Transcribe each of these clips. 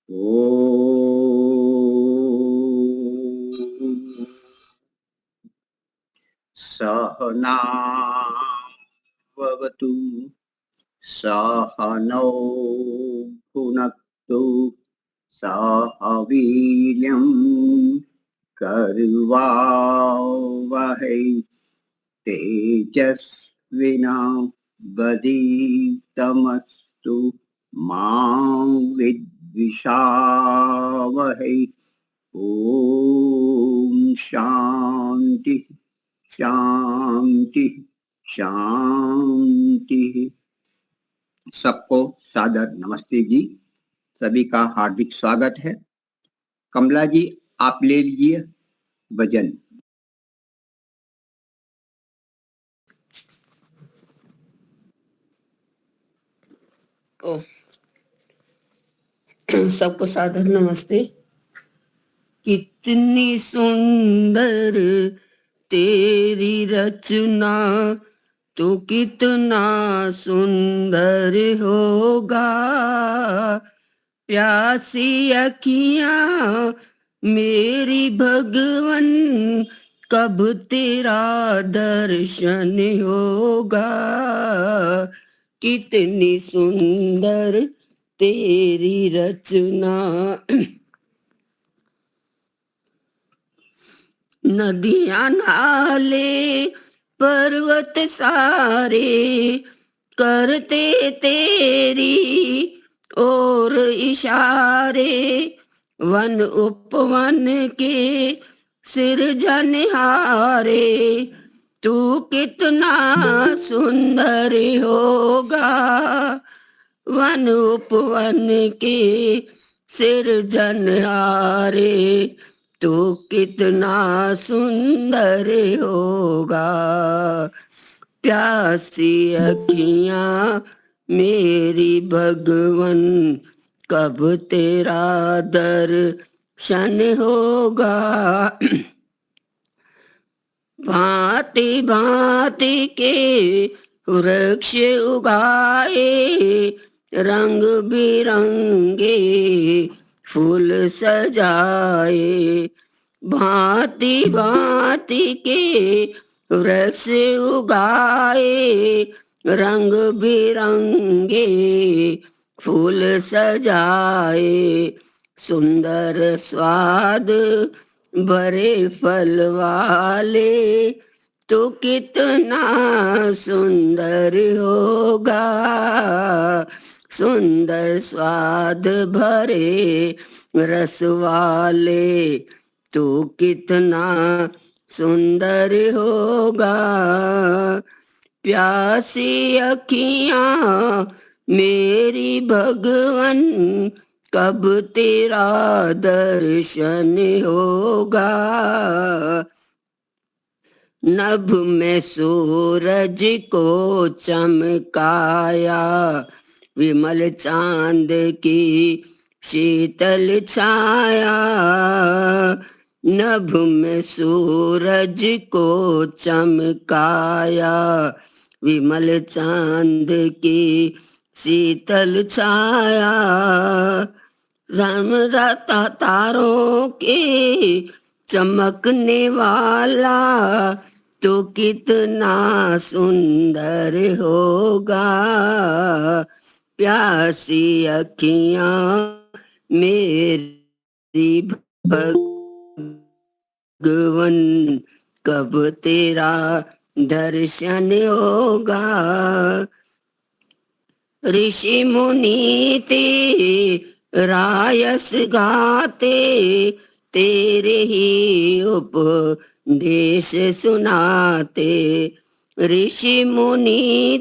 ॐ सहनाववतु सहनौ भुनक्तु सह वीर्यं कर्वावहै तेजस्विनावधीतमस्तु मा विद्विषावहै। ओम शांति शांति शांति। सबको सादर नमस्ते जी। सभी का हार्दिक स्वागत है। कमला जी, आप ले लीजिए भजन। ओ सबको सादर नमस्ते। कितनी सुंदर तेरी रचना, तो कितना सुंदर होगा। प्यासी अखियां मेरी भगवन, कब तेरा दर्शन होगा। कितनी सुंदर तेरी रचना। नदियां नाले पर्वत सारे, करते तेरी और इशारे। वन उपवन के सिरजनहारे, तू कितना सुंदर होगा। वन उपवन के सिरजनहारे, तू कितना सुंदर होगा। प्यासी अखियां मेरी भगवन, कब तेरा दर्शन होगा। भांति भांति के वृक्ष उगाए, रंग बिरंगे फूल सजाए। भांति भांति के वृक्ष उगाए, रंग बिरंगे फूल सजाए। सुंदर स्वाद भरे फल वाले, तो कितना सुंदर होगा। सुंदर स्वाद भरे रस वाले, तो कितना सुंदर होगा। प्यासी अखियां मेरी भगवन, कब तेरा दर्शन होगा। नभ में सूरज को चमकाया, विमल चांद की शीतल छाया। नभ में सूरज को चमकाया, विमल चांद की शीतल छाया। रमरता तारों के चमकने वाला, तो कितना सुंदर होगा। प्यासी अखियां मेरी भगवन, कब तेरा दर्शन होगा। ऋषि मुनि रायस गाते, तेरे ही उपदेश सुनाते। ऋषि मुनि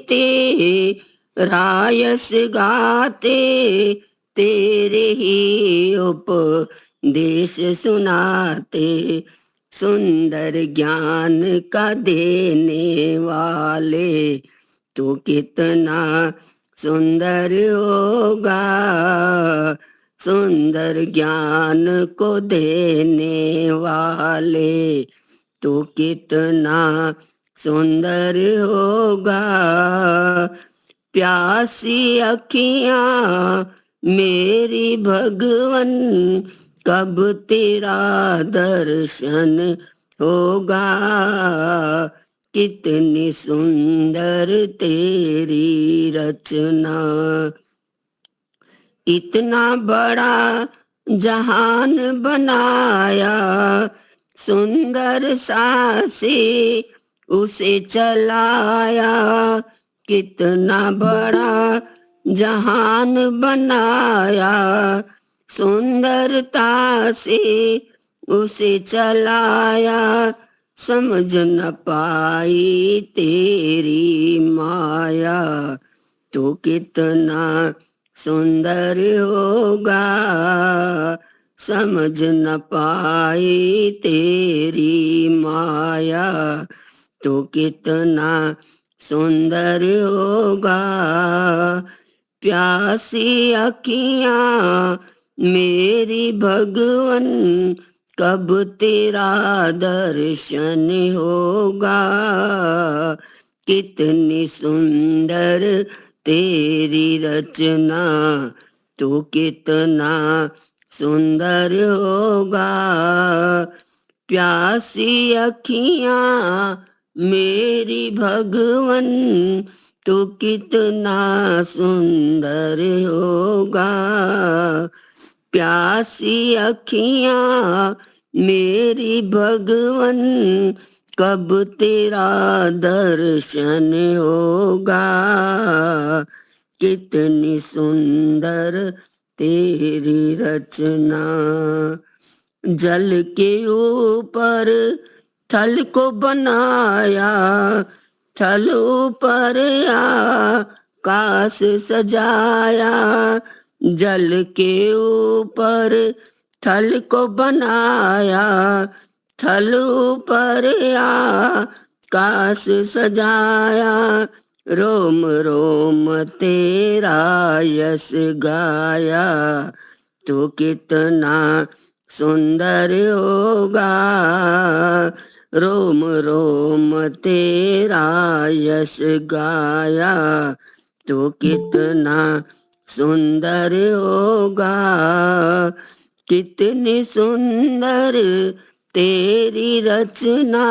रायस गाते, तेरे ही उपदेश सुनाते। सुंदर ज्ञान का देने वाले, तो कितना सुंदर होगा। सुंदर ज्ञान को देने वाले, तो कितना सुंदर होगा। प्यासी अखियां मेरी भगवन कब तेरा दर्शन होगा, कितनी सुंदर तेरी रचना। इतना बड़ा जहान बनाया, सुंदर सा से उसे चलाया। कितना बड़ा जहान बनाया, सुंदरता से उसे चलाया। समझ न पाई तेरी माया, तो कितना सुंदर होगा। समझ न पाई तेरी माया, तो कितना सुंदर होगा। प्यासी अखियां मेरी भगवन, कब तेरा दर्शन होगा। कितनी सुंदर तेरी रचना, तो कितना सुंदर होगा। प्यासी अखियां मेरी भगवन, तो कितना सुंदर होगा। प्यासी अखियां मेरी भगवन, कब तेरा दर्शन होगा। कितनी सुंदर तेरी रचना। जल के ऊपर थल को बनाया, थल ऊपर आकाश सजाया। जल के ऊपर थल को बनाया, थल ऊपर आकाश सजाया। रोम रोम तेरा यश गाया, तो कितना सुंदर होगा। रोम रोम तेरा यश गाया, तो कितना सुंदर होगा। कितनी सुंदर तेरी रचना,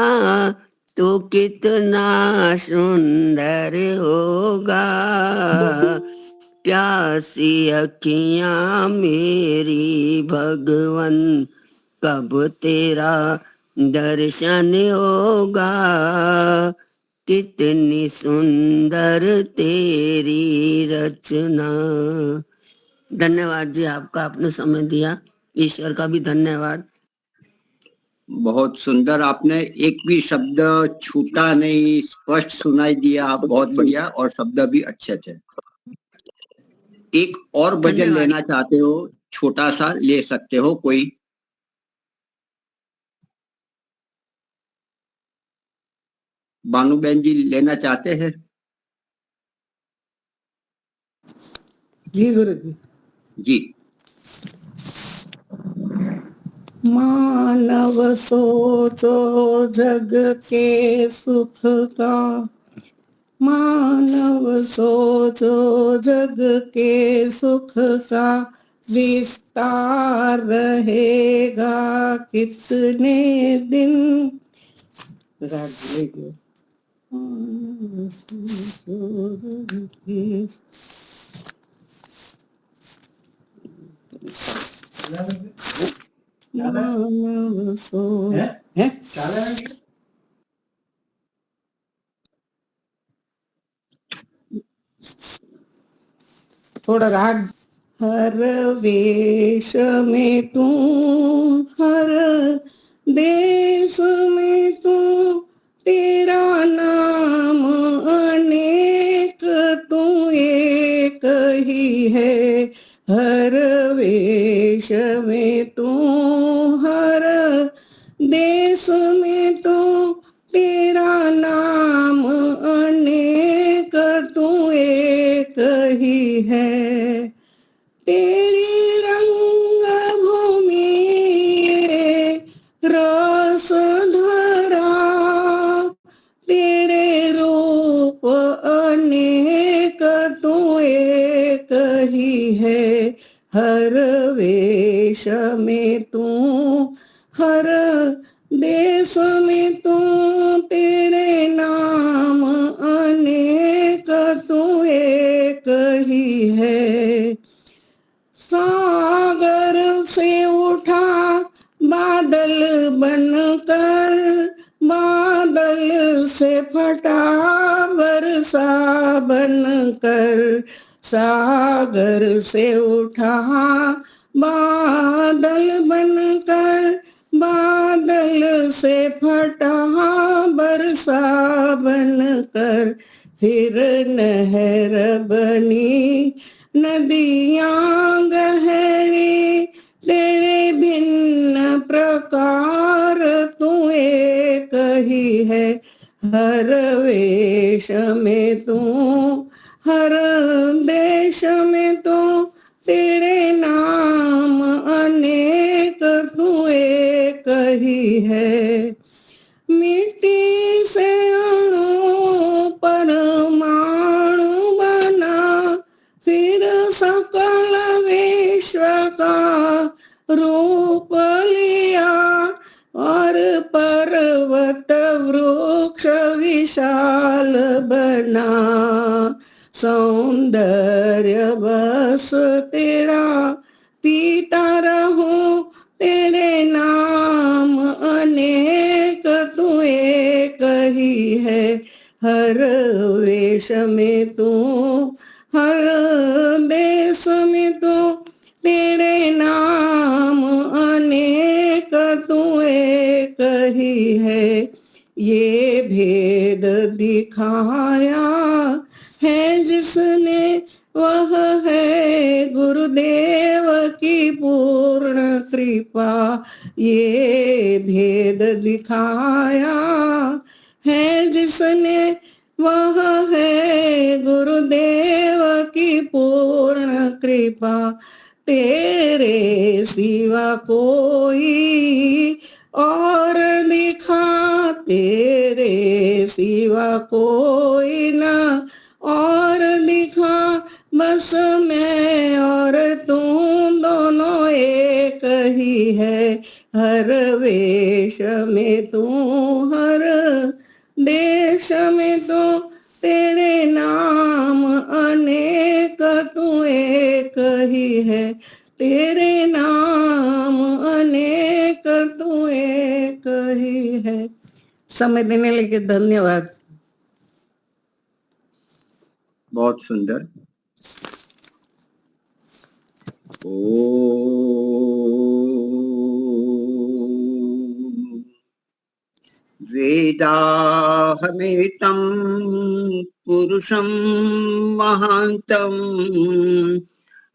तो कितना सुंदर होगा। प्यासी अखियां मेरी भगवन, कब तेरा दर्शन होगा। कितनी सुंदर तेरी रचना। धन्यवाद जी, आपका आपने समय दिया, ईश्वर का भी धन्यवाद। बहुत सुंदर, आपने एक भी शब्द छूटा नहीं, स्पष्ट सुनाई दिया, बहुत बढ़िया, और शब्द भी अच्छे थे। एक और भजन धन्यवाद। लेना चाहते हो, छोटा सा ले सकते हो कोई? भानुबेन जी लेना चाहते हैं? जी गुरु जी। जी। मानव सोचो जग के सुख का, मानव सोचो जग के सुख का। विस्तार रहेगा कितने दिन। मानव सोचो जग के मानव सो है थोड़ा राग। हर वेश में तू, हर देश में तू, तेरा नाम अनेक, तू एक ही है। हर वेश में तू, हर देश में तू, तेरा नाम अनेक, तू एक ही है। तेरी रंग भूमि रस धरा, तेरे रूप अनेक, तू एक ही है। हर वेश में तू, हर देश में तू, तेरे नाम अनेक तू एक ही है। सागर से उठा बादल बनकर, बादल से फटा बरसा बनकर, सागर से उठा बादल बनकर, बादल से फटा बरसा बनकर, फिर नहर बनी नदियां गहरी, तेरे भिन्न प्रकार तू एक ही है। हर वेश में तू, हर देश में तू, तेरे नाम अनेक तू एक ही है। मिट्टी से अणु परमाणु बना, फिर सकल विश्व का रूप लिया, और पर्वत वृक्ष विशाल बना। सौंदर्य बस तेरा पीता रहूं, तेरे नाम अनेक तू एक ही है। हर वेश में तू, हर देश में तू, तेरे नाम अनेक तू एक ही है। ये भेद दिखाया है जिसने, वह है गुरुदेव की पूर्ण कृपा। ये भेद दिखाया है जिसने, वह है गुरुदेव की पूर्ण कृपा। तेरे सिवा कोई और दिखा, तेरे सिवा कोई ना और दिखा, बस मैं और तू दोनों एक ही है। हर वेश में तू, हर देश में तू, तेरे नाम अनेक तू एक ही है। तेरे नाम अनेक तू एक ही है। समय देने के लिए धन्यवाद। बहुत सुंदर। वेदाहमेतं पुरुषं महान्तं,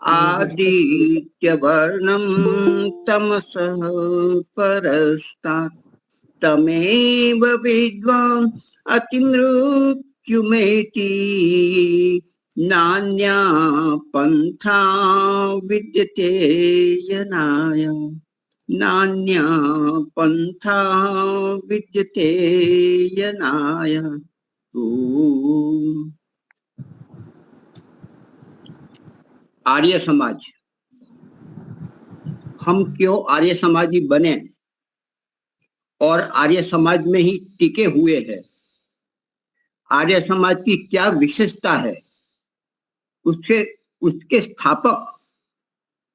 आदित्यवर्णं तमसः परस्तात्, तमेव विद्वान् अतिमृत्युमेति, नान्या पंथा विद्यते यनाय, नान्या पंथा विद्यते यनाय। आर्य समाज, हम क्यों आर्य समाजी बने और आर्य समाज में ही टिके हुए हैं, आर्य समाज की क्या विशेषता है, उसके स्थापक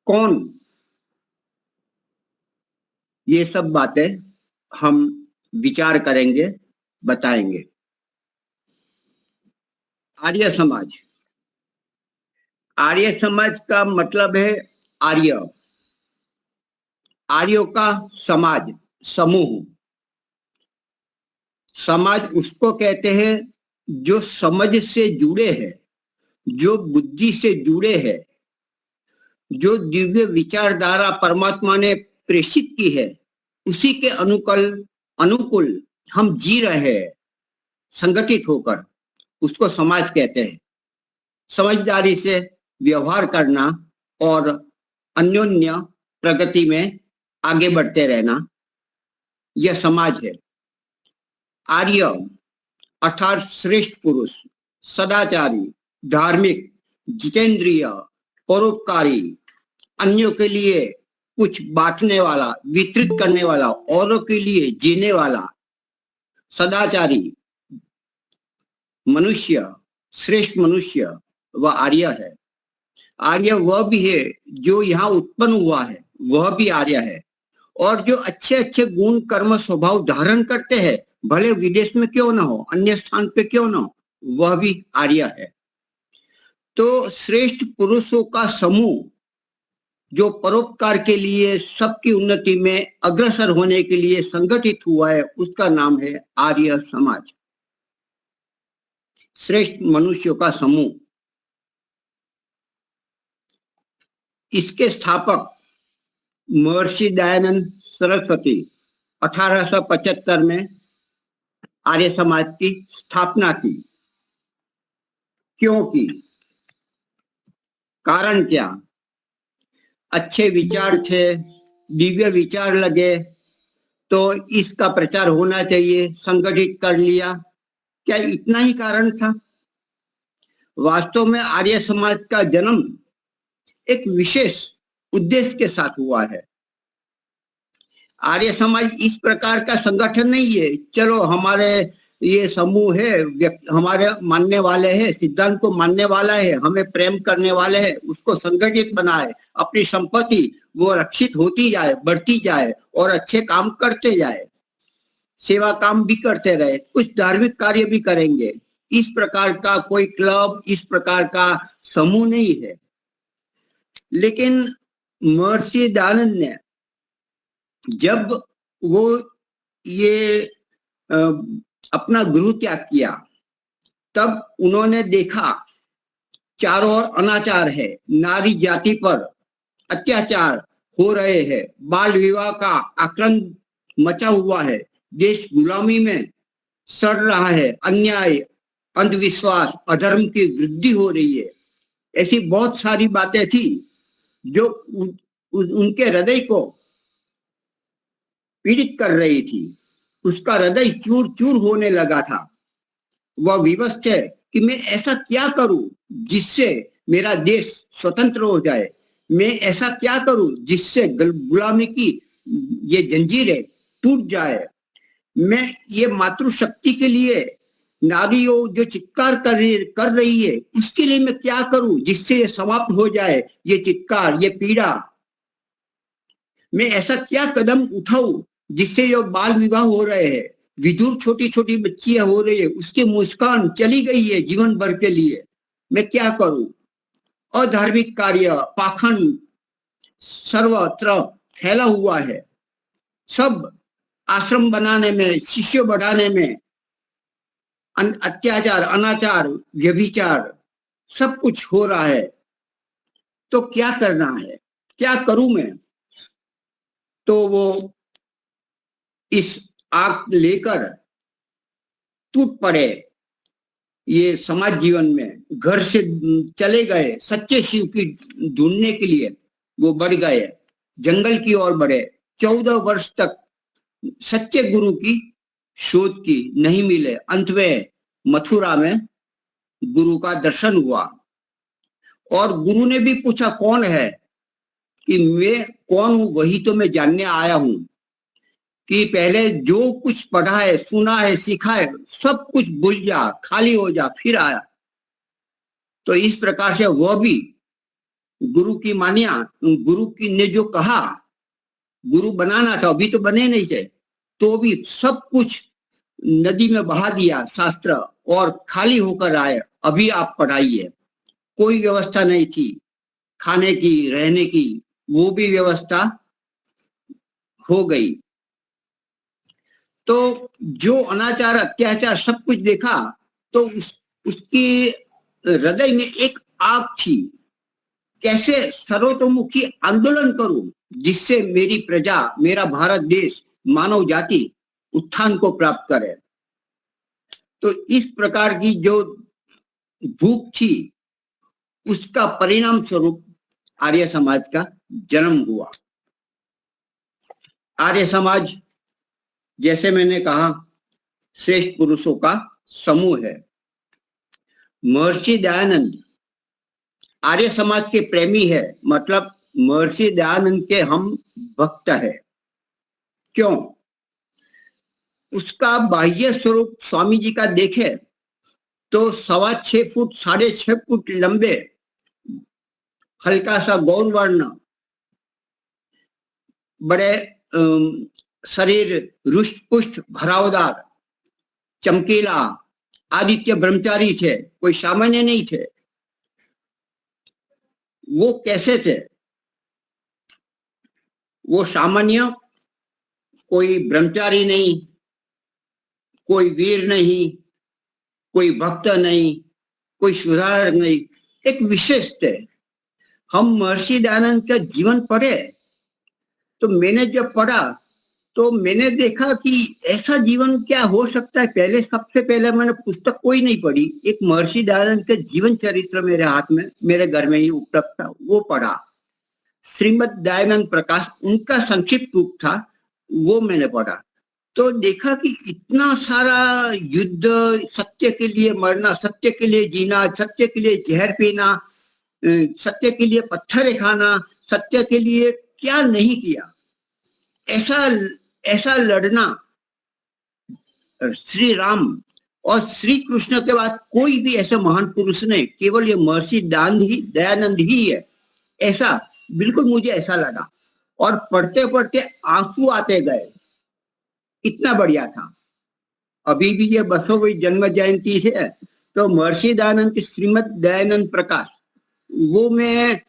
कौन, ये सब बातें हम विचार करेंगे, बताएंगे। आर्य समाज, आर्य समाज का मतलब है आर्य, आर्यों का समाज, समूह। समाज उसको कहते हैं जो समझ से जुड़े हैं, जो बुद्धि से जुड़े हैं, जो दिव्य विचारधारा परमात्मा ने प्रेषित की है, उसी के अनुकूल हम जी रहे हैं संगठित होकर, उसको समाज कहते हैं। समझदारी से व्यवहार करना और अन्योन्य प्रगति में आगे बढ़ते रहना, यह समाज है। आर्य अर्थात श्रेष्ठ पुरुष, सदाचारी, धार्मिक, जितेंद्रिय, परोपकारी, अन्यों के लिए कुछ बांटने वाला, वितरित करने वाला, औरों के लिए जीने वाला, सदाचारी मनुष्य, श्रेष्ठ मनुष्य वह आर्य है। आर्य वह भी है जो यहाँ उत्पन्न हुआ है, वह भी आर्य है। और जो अच्छे अच्छे गुण कर्म स्वभाव धारण करते हैं, भले विदेश में क्यों ना हो, अन्य स्थान पे क्यों ना हो, वह भी आर्य है। तो श्रेष्ठ पुरुषों का समूह जो परोपकार के लिए, सबकी उन्नति में अग्रसर होने के लिए संगठित हुआ है, उसका नाम है आर्य समाज, श्रेष्ठ मनुष्यों का समूह। इसके स्थापक महर्षि दयानंद सरस्वती 1875 में आर्य समाज की स्थापना की। क्यों की? कारण क्या? अच्छे विचार थे, दिव्य विचार लगे, तो इसका प्रचार होना चाहिए, संगठित कर लिया। क्या इतना ही कारण था? वास्तव में आर्य समाज का जन्म एक विशेष उद्देश्य के साथ हुआ है। आर्य समाज इस प्रकार का संगठन नहीं है, चलो हमारे ये समूह है, हमारे मानने वाले हैं, सिद्धांत को मानने वाला है, हमें प्रेम करने वाले हैं, उसको संगठित बनाए, अपनी संपत्ति वो रक्षित होती जाए, बढ़ती जाए और अच्छे काम करते जाए, सेवा काम भी करते रहे, कुछ धार्मिक कार्य भी करेंगे। इस प्रकार का कोई क्लब, इस प्रकार का समूह नहीं है। लेकिन महर्षि दयानंद ने जब वो ये अपना गृह त्याग किया, तब उन्होंने देखा चारों ओर अनाचार है, नारी जाति पर अत्याचार हो रहे हैं, बाल विवाह का आक्रमण मचा हुआ है, देश गुलामी में सड़ रहा है, अन्याय, अंधविश्वास, अधर्म की वृद्धि हो रही है। ऐसी बहुत सारी बातें थी जो उनके हृदय को पीड़ित कर रही थी। उसका हृदय चूर चूर होने लगा था। वह विवश है कि मैं ऐसा क्या करूं जिससे मेरा देश स्वतंत्र हो जाए, मैं ऐसा क्या करूं जिससे गुलामी की ये जंजीरें टूट जाए, मैं ये मातृशक्ति के लिए, नारियों जो चित्कार कर रही है, उसके लिए मैं क्या करूं जिससे ये समाप्त हो जाए, ये चित्कार, ये पीड़ा। मैं ऐसा क्या कदम उठाऊं जिससे ये बाल विवाह हो रहे हैं, विधुर छोटी छोटी बच्चियां हो रही है, उसकी मुस्कान चली गई है जीवन भर के लिए, मैं क्या करूं। अधार्मिक कार्य, पाखंड सर्वत्र फैला हुआ है, सब आश्रम बनाने में, शिष्य बढ़ाने में अत्याचार, अनाचार, व्यभिचार सब कुछ हो रहा है। तो क्या करना है, क्या करूं मैं? तो वो इस आग लेकर टूट पड़े ये समाज जीवन में, घर से चले गए, सच्चे शिव की ढूंढने के लिए वो बढ़ गए, जंगल की ओर बढ़े। 14 वर्ष तक सच्चे गुरु की शोध की, नहीं मिले। अंत में मथुरा में गुरु का दर्शन हुआ और गुरु ने भी पूछा कौन है, कि मैं कौन हूं, वही तो मैं जानने आया हूं, कि पहले जो कुछ पढ़ा है, सुना है, सीखा है, सब कुछ भूल जा, खाली हो जा, फिर आया। तो इस प्रकार से वह भी गुरु की मानिया, गुरु की ने जो कहा, गुरु बनाना था, अभी तो बने नहीं थे, तो भी सब कुछ नदी में बहा दिया शास्त्र और खाली होकर आए। अभी आप पढ़ाइए। कोई व्यवस्था नहीं थी खाने की, रहने की, वो भी व्यवस्था हो गई। तो जो अनाचार, अत्याचार सब कुछ देखा, तो उसकी हृदय में एक आग थी, कैसे सर्वतोमुखी आंदोलन करूं जिससे मेरी प्रजा, मेरा भारत देश, मानव जाति उत्थान को प्राप्त करे। तो इस प्रकार की जो भूख थी, उसका परिणाम स्वरूप आर्य समाज का जन्म हुआ। आर्य समाज, जैसे मैंने कहा, श्रेष्ठ पुरुषों का समूह है। महर्षि दयानंद आर्य समाज के प्रेमी है, मतलब महर्षि दयानंद के हम भक्त हैं। क्यों? उसका बाह्य स्वरूप स्वामी जी का देखे तो 6.25 फुट 6.5 फुट लंबे, हल्का सा गौर वर्ण, बड़े शरीर रुष्ट पुष्ट भरावदार, चमकीला, आदित्य ब्रह्मचारी थे, कोई सामान्य नहीं थे। वो कैसे थे? वो सामान्य कोई ब्रह्मचारी नहीं, कोई वीर नहीं, कोई भक्त नहीं, कोई सुधारक नहीं, एक विशेष थे। हम महर्षि दयानंद का जीवन पढ़े तो मैंने जब पढ़ा तो मैंने देखा कि ऐसा जीवन क्या हो सकता है। पहले, सबसे पहले मैंने पुस्तक कोई नहीं पढ़ी, एक महर्षि दयानंद का जीवन चरित्र मेरे हाथ में, मेरे घर में ही उपलब्ध था, वो पढ़ा। श्रीमद् दयानंद प्रकाश उनका संक्षिप्त रूप था, वो मैंने पढ़ा तो देखा कि इतना सारा युद्ध, सत्य के लिए मरना, सत्य के लिए जीना, सत्य के लिए जहर पीना, सत्य के लिए पत्थर खाना, सत्य के लिए क्या नहीं किया। ऐसा लड़ना श्री राम और श्री कृष्ण के बाद कोई भी ऐसे महान पुरुष नहीं, केवल ये महर्षि दयानंद ही है। ऐसा बिल्कुल मुझे ऐसा लगा और पढ़ते पढ़ते आंसू आते गए, इतना बढ़िया था। अभी भी ये 200वीं जन्म जयंती है तो महर्षि दयानंद की श्रीमद् दयानंद प्रकाश, वो मैं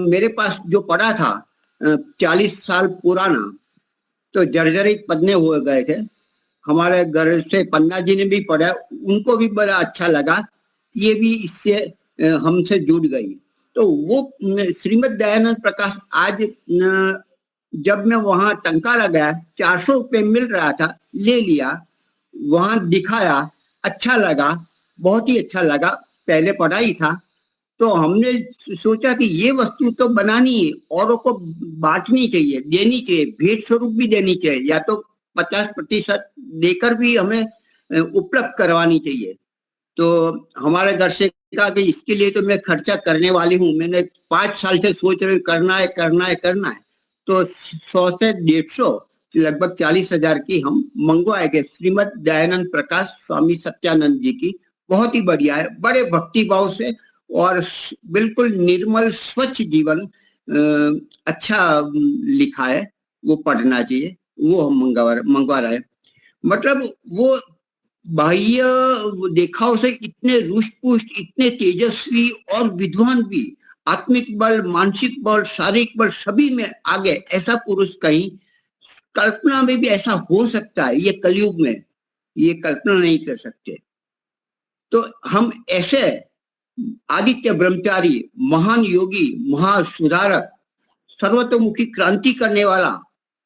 मेरे पास जो पढ़ा था 40 साल पुराना, तो जर्जरित पन्ने हुए गए थे। हमारे घर से पन्ना जी ने भी पढ़ा, उनको भी बड़ा अच्छा लगा, ये भी इससे हमसे जुड़ गई। तो वो श्रीमद् दयानंद प्रकाश आज जब मैं वहां टंका लगाया, 400 रुपये मिल रहा था, ले लिया, वहां दिखाया, अच्छा लगा, बहुत ही अच्छा लगा। पहले पढ़ा ही था तो हमने सोचा कि ये वस्तु तो बनानी है, औरों को बांटनी चाहिए, देनी चाहिए, भेंट स्वरूप भी देनी चाहिए, या तो 50% देकर भी हमें उपलब्ध करवानी चाहिए। तो हमारे घर से कहा कि इसके लिए तो मैं खर्चा करने वाली हूँ, मैंने 5 साल से सोच रही, करना है। तो 100 से 150 लगभग 40,000 की हम मंगवाएंगे श्रीमद् दयानंद प्रकाश स्वामी सत्यानंद जी की। बहुत ही बढ़िया है, बड़े भक्ति भाव से और बिल्कुल निर्मल स्वच्छ जीवन अच्छा लिखा है, वो पढ़ना चाहिए, वो हम मंगवा रहे हैं। मतलब वो बाह्य देखाव से इतने रुष्ट पुष्ट, इतने तेजस्वी और विद्वान भी, आत्मिक बल, मानसिक बल, शारीरिक बल सभी में आगे, ऐसा पुरुष कहीं कल्पना में भी ऐसा हो सकता है, ये कलयुग में ये कल्पना नहीं कर सकते। तो हम ऐसे आदित्य ब्रह्मचारी, महान योगी, महासुधारक, सर्वतोमुखी क्रांति करने वाला,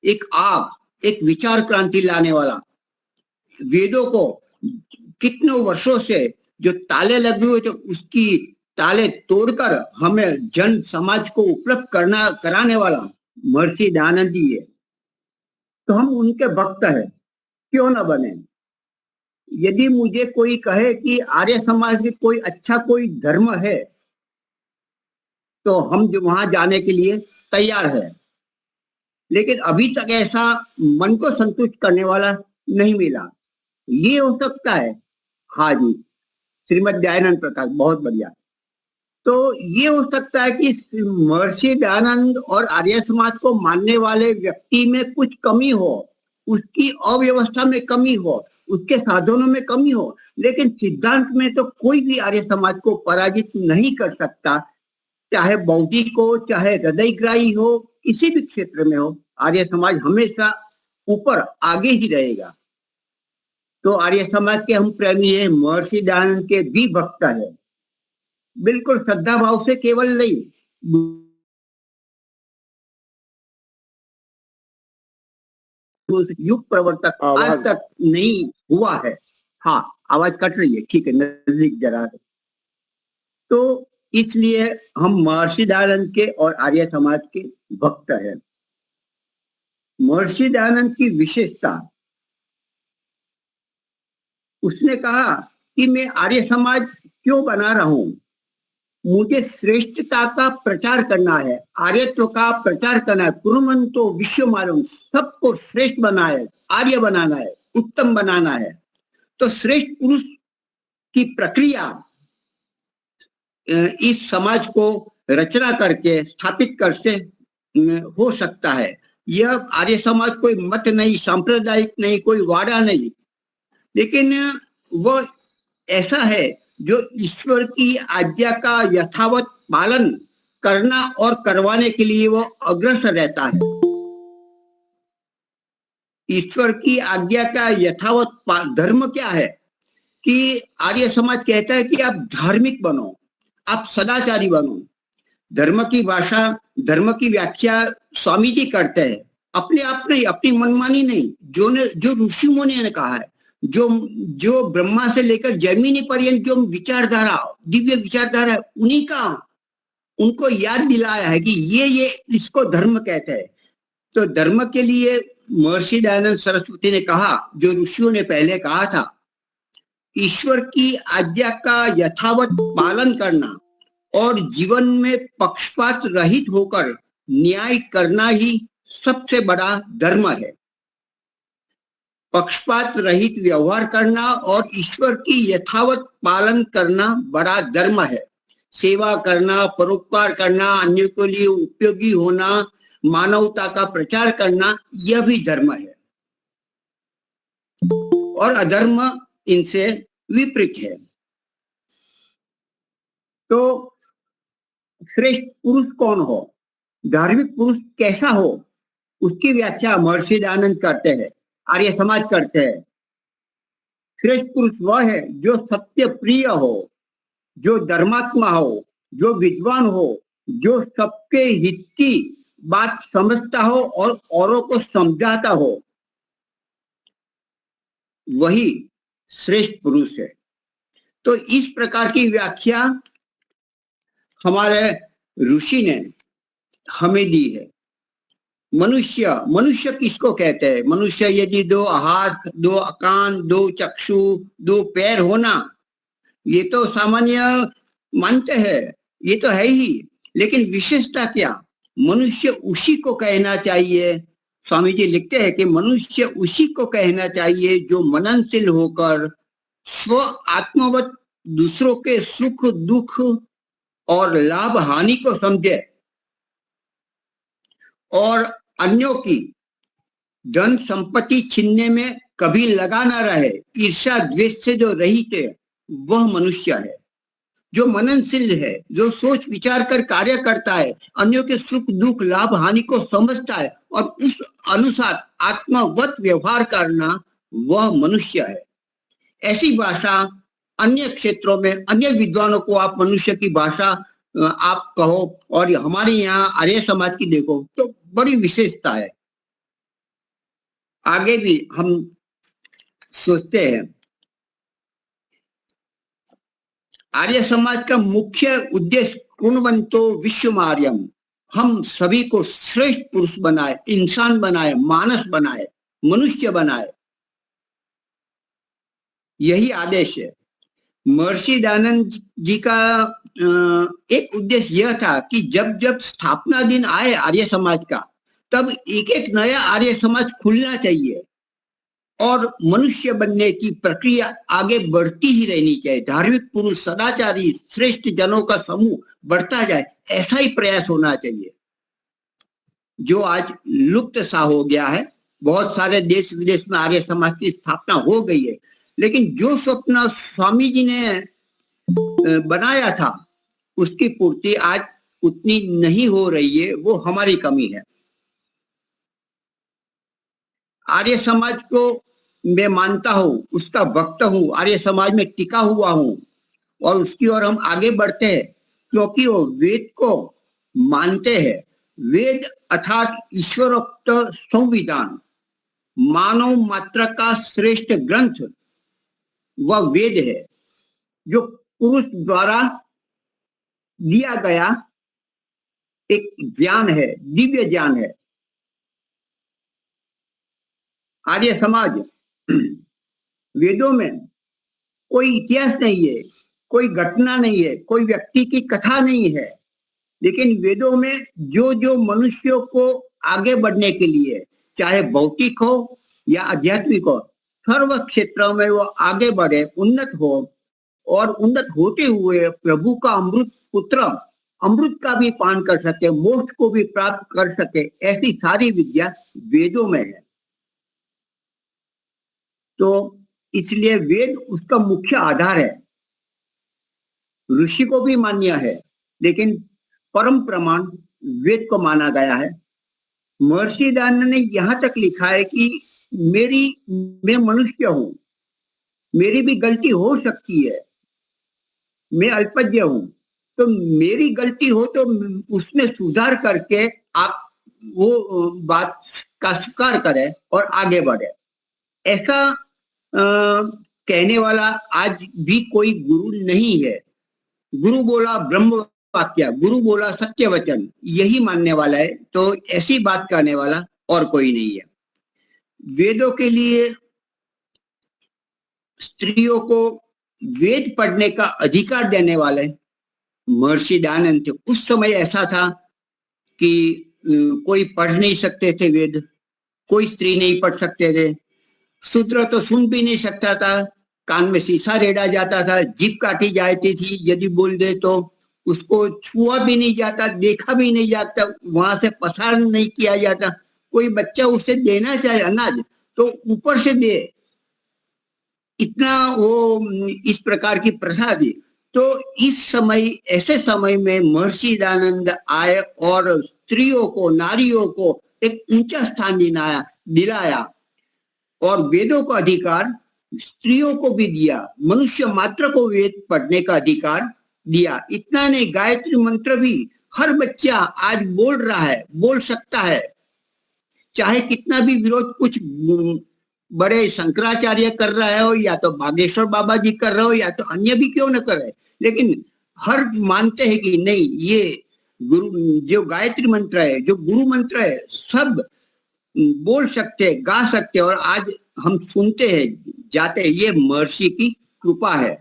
एक आग, एक विचार क्रांति लाने वाला, वेदों को कितने वर्षों से जो ताले लगे हुए थे उसकी ताले तोड़कर हमें जन समाज को उपलब्ध कराने वाला महर्षि दयानंद जी है। तो हम उनके भक्त हैं, क्यों ना बने। यदि मुझे कोई कहे कि आर्य समाज में कोई अच्छा कोई धर्म है तो हम जो वहां जाने के लिए तैयार है, लेकिन अभी तक ऐसा मन को संतुष्ट करने वाला नहीं मिला। ये हो सकता है, हाँ जी, श्रीमद् दयानंद प्रकाश बहुत बढ़िया। तो ये हो सकता है कि महर्षि दयानंद और आर्य समाज को मानने वाले व्यक्ति में कुछ कमी हो, उसकी अव्यवस्था में कमी हो, उसके साधनों में कमी हो, लेकिन सिद्धांत में तो कोई भी आर्य समाज को पराजित नहीं कर सकता, चाहे बौद्धिक हो, चाहे हृदयग्राही हो, किसी भी क्षेत्र में हो, आर्य समाज हमेशा ऊपर आगे ही रहेगा। तो आर्य समाज के हम प्रेमी हैं, महर्षि दयानंद के भी भक्त है, बिल्कुल श्रद्धा भाव से, केवल नहीं, युग प्रवर्तक आज तक नहीं हुआ है। हाँ, आवाज कट रही है, ठीक है, नजदीक जरा। तो इसलिए हम महर्षि दयानंद के और आर्य समाज के भक्त हैं। महर्षि दयानंद की विशेषता, उसने कहा कि मैं आर्य समाज क्यों बना रहा हूं, मुझे श्रेष्ठता का प्रचार करना है, आर्यत्व का प्रचार करना है, कुर्वन्तो विश्वमार्यम, सबको श्रेष्ठ बनाना है, आर्य बनाना है, उत्तम बनाना है। तो श्रेष्ठ पुरुष की प्रक्रिया इस समाज को रचना करके स्थापित कर से हो सकता है। यह आर्य समाज कोई मत नहीं, सांप्रदायिक नहीं, कोई वाड़ा नहीं, लेकिन वह ऐसा है जो ईश्वर की आज्ञा का यथावत पालन करना और करवाने के लिए वो अग्रसर रहता है। ईश्वर की आज्ञा का यथावत धर्म क्या है कि आर्य समाज कहता है कि आप धार्मिक बनो, आप सदाचारी बनो। धर्म की भाषा, धर्म की व्याख्या स्वामी जी करते हैं, अपने आप नहीं, अपनी मनमानी नहीं, जो ऋषि मुनि ने कहा है, जो ब्रह्मा से लेकर जैमिनी पर्यंत जो विचारधारा, दिव्य विचारधारा, उन्हीं का उनको याद दिलाया है कि ये इसको धर्म कहते हैं। तो धर्म के लिए महर्षि दयानंद सरस्वती ने कहा, जो ऋषियों ने पहले कहा था, ईश्वर की आज्ञा का यथावत पालन करना और जीवन में पक्षपात रहित होकर न्याय करना ही सबसे बड़ा धर्म है। पक्षपात रहित व्यवहार करना और ईश्वर की यथावत पालन करना बड़ा धर्म है। सेवा करना, परोपकार करना, अन्य के लिए उपयोगी होना, मानवता का प्रचार करना, यह भी धर्म है। और अधर्म इनसे विपरीत है। तो श्रेष्ठ पुरुष कौन हो, धार्मिक पुरुष कैसा हो, उसकी व्याख्या महर्षि दयानंद करते हैं, आर्य समाज करते हैं। श्रेष्ठ पुरुष वह है जो सत्य प्रिय हो, जो धर्मात्मा हो, जो विद्वान हो, जो सबके हित की बात समझता हो और औरों को समझाता हो, वही श्रेष्ठ पुरुष है। तो इस प्रकार की व्याख्या हमारे ऋषि ने हमें दी है। मनुष्य किसको कहते हैं? मनुष्य यदि दो हाथ, दो कान, दो चक्षु, दो पैर होना, ये तो सामान्य मानते हैं, ये तो है ही, लेकिन विशेषता क्या? मनुष्य उसी को कहना चाहिए। स्वामी जी लिखते हैं कि मनुष्य उसी को कहना चाहिए जो मननशील होकर स्व आत्मवत दूसरों के सुख दुख और लाभ हानि को समझे और अन्यों की धन संपत्ति छीनने में कभी लगा ना रहे, ईर्ष्या द्वेष से जो रहित है, वह मनुष्य है। जो मननशील है, जो सोच विचार कर कार्य करता है, अन्यों के सुख दुख लाभ हानि को समझता है और उस अनुसार आत्मवत व्यवहार करना, वह मनुष्य है। ऐसी भाषा अन्य क्षेत्रों में अन्य विद्वानों को आप मनुष्य की भाषा आप कहो और हमारे यहाँ आर्य समाज की देखो तो बड़ी विशेषता है। आगे भी हम सोचते हैं आर्य समाज का मुख्य उद्देश्य कुर्वन्तो विश्वमार्यम, हम सभी को श्रेष्ठ पुरुष बनाए, इंसान बनाए, मानस बनाए, मनुष्य बनाए, यही आदेश है। महर्षि दयानंद जी का एक उद्देश्य यह था कि जब जब स्थापना दिन आए आर्य समाज का, तब एक एक नया आर्य समाज खुलना चाहिए और मनुष्य बनने की प्रक्रिया आगे बढ़ती ही रहनी चाहिए। धार्मिक पुरुष, सदाचारी, श्रेष्ठ जनों का समूह बढ़ता जाए, ऐसा ही प्रयास होना चाहिए, जो आज लुप्त सा हो गया है। बहुत सारे देश विदेश में आर्य समाज की स्थापना हो गई है, लेकिन जो स्वप्न स्वामी जी ने बनाया था, उसकी पूर्ति आज उतनी नहीं हो रही है, वो हमारी कमी है। आर्य समाज को मैं मानता हूं, उसका भक्त हूं, आर्य समाज में टिका हुआ हूं और उसकी ओर हम आगे बढ़ते हैं, क्योंकि वो वेद को मानते हैं। वेद अर्थात ईश्वरोक्त संविधान, मानव मात्र का श्रेष्ठ ग्रंथ, वह वेद है, जो पुरुष द्वारा दिया गया एक ज्ञान है, दिव्य ज्ञान है। आर्य समाज वेदों में कोई इतिहास नहीं है, कोई घटना नहीं है, कोई व्यक्ति की कथा नहीं है, लेकिन वेदों में जो जो मनुष्यों को आगे बढ़ने के लिए, चाहे भौतिक हो या आध्यात्मिक हो, सर्व क्षेत्रों में वो आगे बढ़े, उन्नत हो, और उन्नत होते हुए प्रभु का अमृत पुत्र अमृत का भी पान कर सके, मोक्ष को भी प्राप्त कर सके, ऐसी सारी विद्या वेदों में है। तो इसलिए वेद उसका मुख्य आधार है। ऋषि को भी मान्य है, लेकिन परम प्रमाण वेद को माना गया है। महर्षि दयानंद ने यहां तक लिखा है कि मैं मनुष्य हूं, मेरी भी गलती हो सकती है, मैं अल्पज्ञ हूं, तो मेरी गलती हो तो उसमें सुधार करके आप वो बात का स्वीकार करें और आगे बढ़े। ऐसा कहने वाला आज भी कोई गुरु नहीं है। गुरु बोला ब्रह्म वाक्य, गुरु बोला सत्य वचन, यही मानने वाला है, तो ऐसी बात करने वाला और कोई नहीं है। वेदों के लिए स्त्रियों को वेद पढ़ने का अधिकार देने वाले महर्षि दयानंद थे। उस समय ऐसा था कि कोई पढ़ नहीं सकते थे वेद, कोई स्त्री नहीं पढ़ सकते थे, शूद्र तो सुन भी नहीं सकता था, कान में शीशा रेड़ा जाता था, जीभ काटी जाती थी, यदि बोल दे तो उसको छुआ भी नहीं जाता, देखा भी नहीं जाता, वहां से पसार नहीं किया जाता। कोई बच्चा उसे देना चाहे अनाज तो ऊपर से दे, इतना वो इस प्रकार की प्रथा थी। तो इस समय, ऐसे समय में महर्षि दयानंद आए और स्त्रियों को, नारियों को एक ऊंचा स्थान दिलाया और वेदों का अधिकार स्त्रियों को भी दिया, मनुष्य मात्र को वेद पढ़ने का अधिकार दिया। इतना नहीं, गायत्री मंत्र भी हर बच्चा आज बोल रहा है, बोल सकता है, चाहे कितना भी विरोध कुछ बड़े शंकराचार्य कर रहा है हो, या तो बागेश्वर बाबा जी कर रहे हो, या तो अन्य भी क्यों न करे, लेकिन हर मानते हैं कि नहीं, ये गुरु जो गायत्री मंत्र है, जो गुरु मंत्र है, सब बोल सकते, गा सकते, और आज हम सुनते हैं, जाते हैं। ये महर्षि की कृपा है।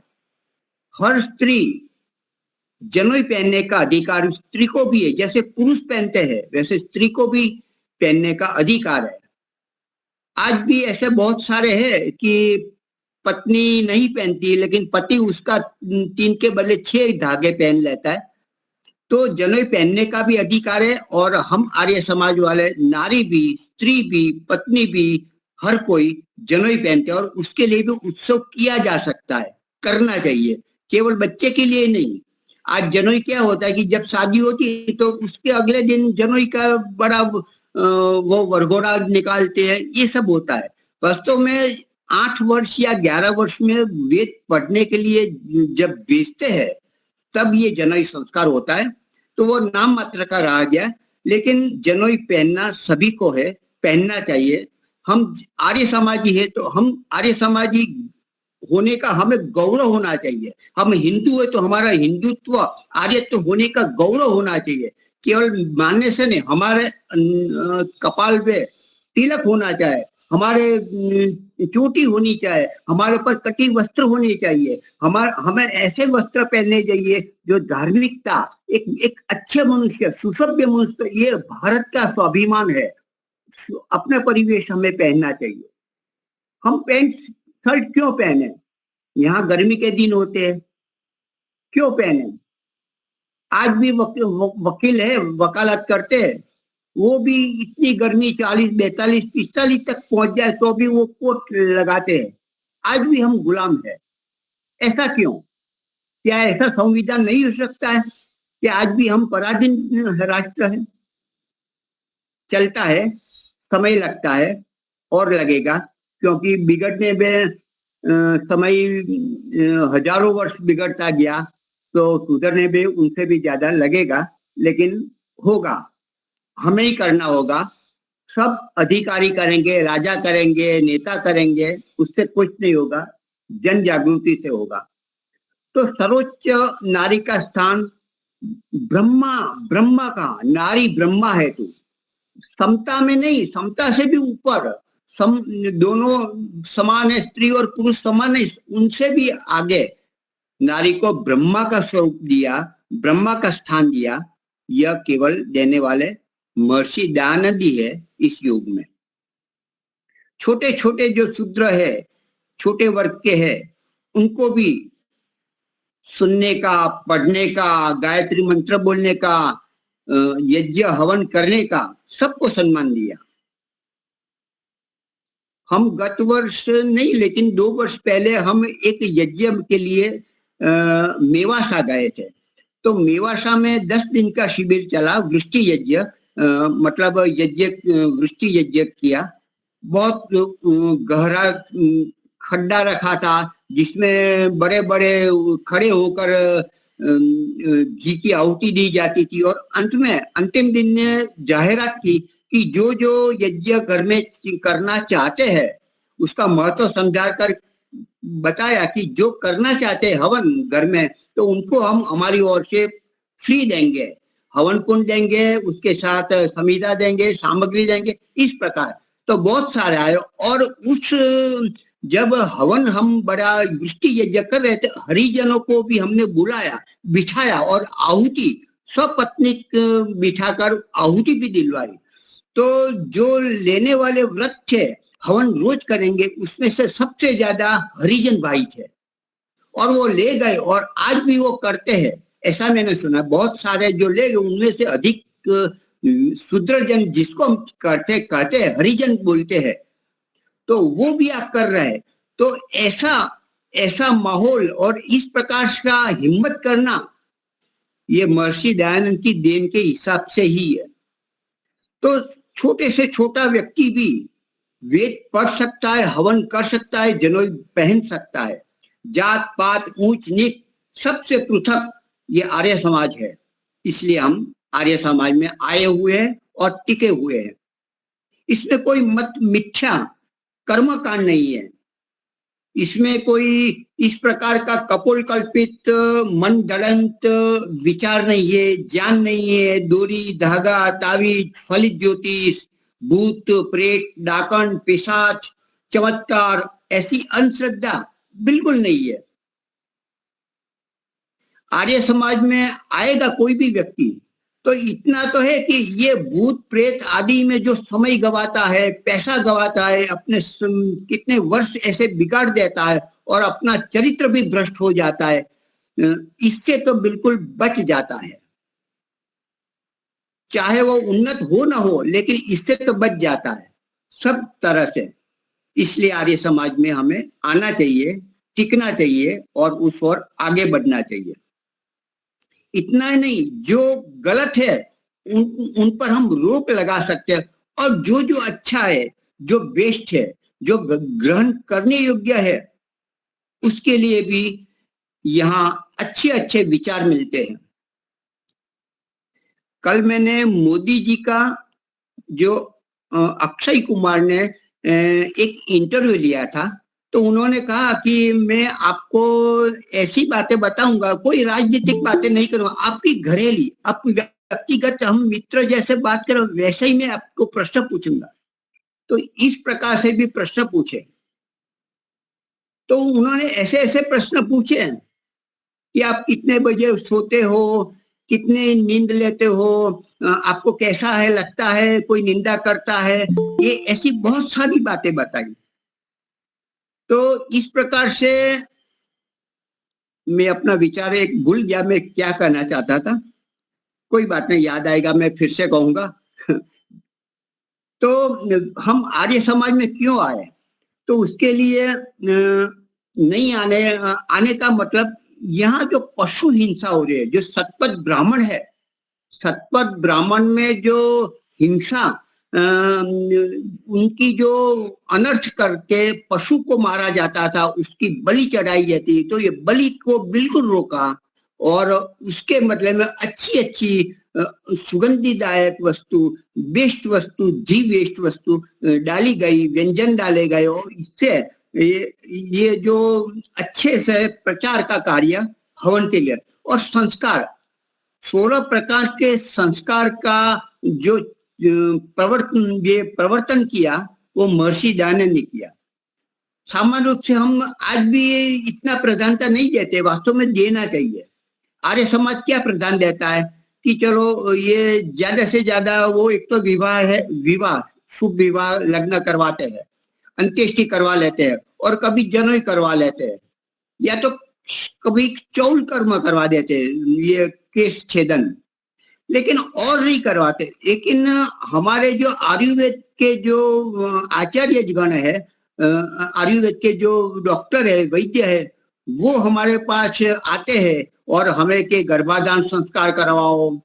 हर स्त्री जनेऊ पहनने का अधिकार स्त्री को भी है, जैसे पुरुष पहनते हैं वैसे स्त्री को भी पहनने का अधिकार है। आज भी ऐसे बहुत सारे हैं कि पत्नी नहीं पहनती, लेकिन पति उसका 3 के बदले 6 धागे पहन लेता है। तो जनेऊ पहनने का भी अधिकार है, और हम आर्य समाज वाले, नारी भी, स्त्री भी, पत्नी भी, हर कोई जनेऊ पहनते हैं, और उसके लिए भी उत्सव किया जा सकता है, करना चाहिए, केवल बच्चे के लिए नहीं। आज जनेऊ क्या होता है कि जब शादी होती है तो उसके अगले दिन जनेऊ का बड़ा वो वरघोड़ा निकालते हैं, ये सब होता है। वास्तव में 8 वर्ष या 11 वर्ष में वेद पढ़ने के लिए जब भेजते हैं तब ये जनेऊ संस्कार होता है, तो वो नाम मात्र का रह गया, लेकिन जनेऊ पहनना सभी को है, पहनना चाहिए। हम आर्य समाजी है तो हम आर्य समाजी होने का हमें गौरव होना चाहिए। हम हिंदू है तो हमारा हिंदुत्व, आर्यत्व होने का गौरव होना चाहिए। केवल मानने से नहीं, हमारे कपाल पे तिलक होना चाहिए, हमारे चोटी होनी चाहिए, हमारे ऊपर कटी वस्त्र होनी चाहिए, हमें ऐसे वस्त्र पहनने चाहिए जो धार्मिकता, एक अच्छे मनुष्य, सुसभ्य मनुष्य, ये भारत का स्वाभिमान है। अपना परिवेश हमें पहनना चाहिए। हम पैंट शर्ट क्यों पहने? यहाँ गर्मी के दिन होते हैं, क्यों पहने? आज भी वकील है, वकालत करते हैं, वो भी इतनी गर्मी 40, 42, 45 तक पहुंच जाए तो भी वो कोट लगाते हैं। आज भी हम गुलाम है। ऐसा क्यों? क्या ऐसा संविधान नहीं हो सकता है कि आज भी हम पराधीन राष्ट्र है? चलता है, समय लगता है और लगेगा, क्योंकि बिगड़ने में समय हजारों वर्ष बिगड़ता गया, तो सुधरने में उनसे भी ज्यादा लगेगा, लेकिन होगा, हमें ही करना होगा। सब अधिकारी करेंगे, राजा करेंगे, नेता करेंगे, उससे कुछ नहीं होगा, जन जागृति से होगा। तो सर्वोच्च नारी का स्थान ब्रह्मा का, नारी ब्रह्मा है तू, समता में नहीं, समता से भी ऊपर, दोनों समान है, स्त्री और पुरुष समान है, उनसे भी आगे नारी को ब्रह्मा का स्वरूप दिया, ब्रह्मा का स्थान दिया, यह केवल देने वाले महर्षि दयानंद ही है इस युग में। छोटे छोटे जो शूद्र है, छोटे वर्ग के हैं, उनको भी सुनने का, पढ़ने का, गायत्री मंत्र बोलने का, यज्ञ हवन करने का, सबको सम्मान दिया। हम गत वर्ष नहीं, लेकिन 2 वर्ष पहले हम एक यज्ञ के लिए मेवासा गए थे। तो मेवासा में 10 दिन का शिविर चला, वृष्टि यज्ञ, मतलब यज्ञ, वृष्टि यज्ञ किया। बहुत गहरा खड्डा रखा था जिसमें बड़े बड़े खड़े होकर घी की आहुति दी जाती थी, और अंत में अंतिम दिन ने जाहिरात की कि जो जो यज्ञ घर में करना चाहते हैं उसका महत्व समझा कर बताया कि जो करना चाहते हैं हवन घर में, तो उनको हम हमारी ओर से फ्री देंगे, हवन कुंड देंगे, उसके साथ समिधा देंगे, सामग्री देंगे, इस प्रकार। तो बहुत सारे आए, और उस जब हवन हम बड़ा वृष्टि यज्ञ कर रहे थे, हरिजनों को भी हमने बुलाया, बिठाया और आहुति सपत्नीक बिठाकर आहुति भी दिलवाई। तो जो लेने वाले व्रत थे, हवन रोज करेंगे, उसमें से सबसे ज्यादा हरिजन भाई थे, और वो ले गए और आज भी वो करते हैं, ऐसा मैंने सुना। बहुत सारे जो ले गए उनमें से अधिक शूद्रजन, जिसको हम कहते हैं हरिजन बोलते हैं, तो वो भी आप कर रहे हैं। तो ऐसा माहौल और इस प्रकार का हिम्मत करना, ये महर्षि दयानंद की देन के हिसाब से ही है। तो छोटे से छोटा व्यक्ति भी वेद पढ़ सकता है, हवन कर सकता है, जनेऊ पहन सकता है। जात पात ऊंच नीच सबसे पृथक ये आर्य समाज है, इसलिए हम आर्य समाज में आए हुए हैं और टिके हुए हैं। इसमें कोई मत मिथ्या कर्मकांड नहीं है, इसमें कोई इस प्रकार का कपोल कल्पित मन गढ़ंत विचार नहीं है, ज्ञान नहीं है, डोरी धागा तावीज फलित ज्योतिष भूत प्रेत डाकन पिशाच चमत्कार ऐसी अंधश्रद्धा बिल्कुल नहीं है। आर्य समाज में आएगा कोई भी व्यक्ति तो इतना तो है कि ये भूत प्रेत आदि में जो समय गवाता है, पैसा गवाता है, अपने कितने वर्ष ऐसे बिगाड़ देता है और अपना चरित्र भी भ्रष्ट हो जाता है, इससे तो बिल्कुल बच जाता है। चाहे वो उन्नत हो ना हो, लेकिन इससे तो बच जाता है सब तरह से। इसलिए आर्य समाज में हमें आना चाहिए, टिकना चाहिए और उस ओर आगे बढ़ना चाहिए। इतना नहीं, जो गलत है उन पर हम रोक लगा सकते हैं, और जो जो अच्छा है, जो बेस्ट है, जो ग्रहण करने योग्य है, उसके लिए भी यहाँ अच्छे अच्छे विचार मिलते हैं। कल मैंने मोदी जी का, जो अक्षय कुमार ने एक इंटरव्यू लिया था, तो उन्होंने कहा कि मैं आपको ऐसी बातें बताऊंगा, कोई राजनीतिक बातें नहीं करूंगा, आपकी घरेली, आपकी व्यक्तिगत, हम मित्र जैसे बात करें वैसे ही मैं आपको प्रश्न पूछूंगा। तो इस प्रकार से भी प्रश्न पूछे। तो उन्होंने ऐसे ऐसे प्रश्न पूछे कि आप कितने बजे सोते हो, कितने नींद लेते हो, आपको कैसा है लगता है, कोई निंदा करता है, ये ऐसी बहुत सारी बातें बताई। तो इस प्रकार से मैं अपना विचार एक भूल गया, मैं क्या कहना चाहता था, कोई बात नहीं, याद आएगा मैं फिर से कहूंगा। तो हम आर्य समाज में क्यों आए, तो उसके लिए नहीं आने का मतलब, यहाँ जो पशु हिंसा हो रही है, जो सतपथ ब्राह्मण है, सतपथ ब्राह्मण में जो हिंसा, उनकी जो अनर्थ करके पशु को मारा जाता था, उसकी बलि चढ़ाई जाती, तो ये बलि को बिल्कुल रोका और उसके बदले में अच्छी अच्छी सुगंधिदायक वस्तु, बेस्ट वस्तु, दी बेस्ट वस्तु डाली गई, व्यंजन डाले गए, और इससे ये जो अच्छे से प्रचार का कार्य हवन के लिए, और संस्कार 16 प्रकार के संस्कार का जो प्रवर्तन किया वो महर्षि दयानंद ने किया। सामान्य रूप से हम आज भी इतना प्रधानता नहीं देते, वास्तव में देना चाहिए। आर्य समाज क्या प्रधान देता है कि चलो ये ज्यादा से ज्यादा वो एक तो विवाह है, विवाह शुभ विवाह लग्न करवाते हैं, अंत्येष्टि करवा लेते हैं और कभी जनेऊ करवा लेते हैं, या तो कभी चौल कर्म करवा देते हैं, ये केश छेदन, लेकिन और नहीं करवाते। लेकिन हमारे जो आयुर्वेद के जो आचार्य गण है, आयुर्वेद के जो डॉक्टर है, वैद्य है, वो हमारे पास आते हैं और हमें के गर्भाधान संस्कार करवाओ,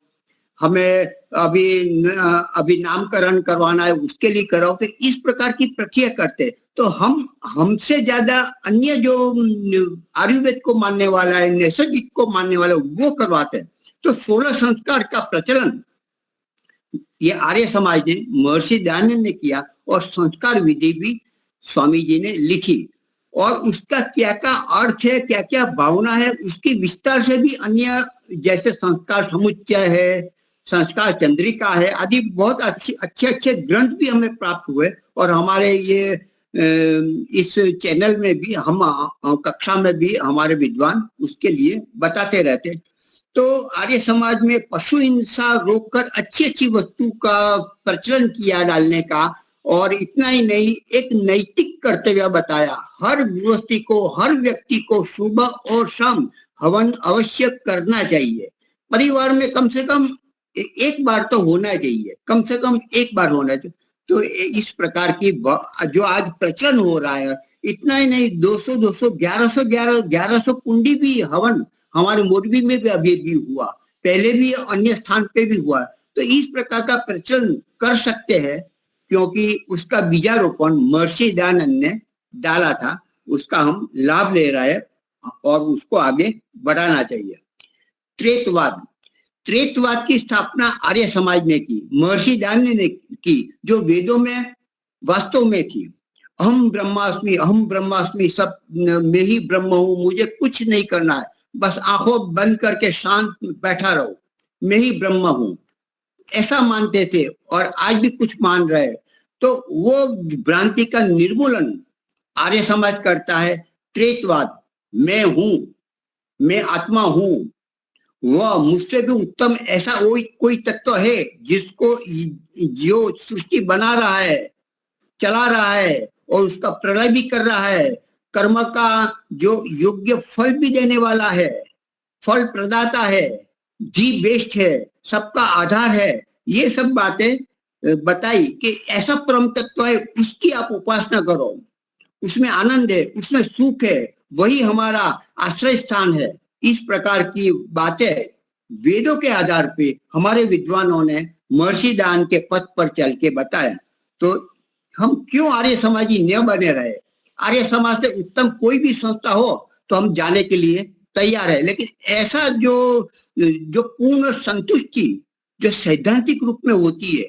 हमें अभी नामकरण करवाना है उसके लिए कराओ, तो इस प्रकार की प्रक्रिया करते। तो हम हमसे ज्यादा अन्य जो आयुर्वेद को मानने वाला है, नैसर्गिक को मानने वाला है, वो करवाते हैं। तो 16 संस्कार का प्रचलन ये आर्य समाज ने, महर्षि दयानंद ने किया और संस्कार विधि भी स्वामी जी ने लिखी, और उसका क्या क्या अर्थ है, क्या क्या भावना है, उसकी विस्तार से भी अन्य जैसे संस्कार समुच्चय है, संस्कार चंद्रिका है आदि बहुत अच्छे ग्रंथ भी हमें प्राप्त हुए। और हमारे ये इस चैनल में भी, हम कक्षा में भी हमारे विद्वान उसके लिए बताते रहते। तो आर्य समाज में पशु हिंसा रोककर अच्छी अच्छी वस्तु का प्रचलन किया डालने का, और इतना ही नहीं, एक नैतिक कर्तव्य बताया। हर गृहस्थी को, हर व्यक्ति को सुबह और शाम हवन अवश्य करना चाहिए। परिवार में कम से कम एक बार तो होना चाहिए, कम से कम एक बार होना चाहिए। तो इस प्रकार की जो आज प्रचलन हो रहा है, इतना ही नहीं, 200 1100 कुंडी भी हवन हमारे मोरबी में भी अभी भी हुआ, पहले भी अन्य स्थान पे भी हुआ। तो इस प्रकार का प्रचलन कर सकते हैं, क्योंकि उसका बीजारोपण महर्षि दयानंद ने डाला था, उसका हम लाभ ले रहे हैं और उसको आगे बढ़ाना चाहिए। त्रेतवाद की स्थापना आर्य समाज ने की, महर्षि दयानंद ने की, जो वेदों में वास्तव में थी। अहम ब्रह्मास्मि, सब में ही ब्रह्म हूं, मुझे कुछ नहीं करना है, बस आंखों बंद करके शांत बैठा रहो, मैं ही ब्रह्म हूं, ऐसा मानते थे और आज भी कुछ मान रहे। तो वो भ्रांति का निर्मूलन आर्य समाज करता है। त्रेतवाद, मैं हूं, मैं आत्मा हूं, वह मुझसे भी उत्तम ऐसा कोई तत्व है जिसको, जो सृष्टि बना रहा है, चला रहा है और उसका प्रलय भी कर रहा है, कर्म का जो योग्य फल भी देने वाला है, फल प्रदाता है, दी बेस्ट है, सबका आधार है। ये सब बातें बताई कि ऐसा परम तत्व है, उसकी आप उपासना करो, उसमें आनंद है, उसमें सुख है, वही हमारा आश्रय स्थान है। इस प्रकार की बातें वेदों के आधार पे हमारे विद्वानों ने महर्षि दयानंद के पथ पर चल के बताया। तो हम क्यों आर्य समाजी न बने रहे? आर्य समाज से उत्तम कोई भी संस्था हो तो हम जाने के लिए तैयार है, लेकिन ऐसा जो पूर्ण संतुष्टि जो सैद्धांतिक रूप में होती है,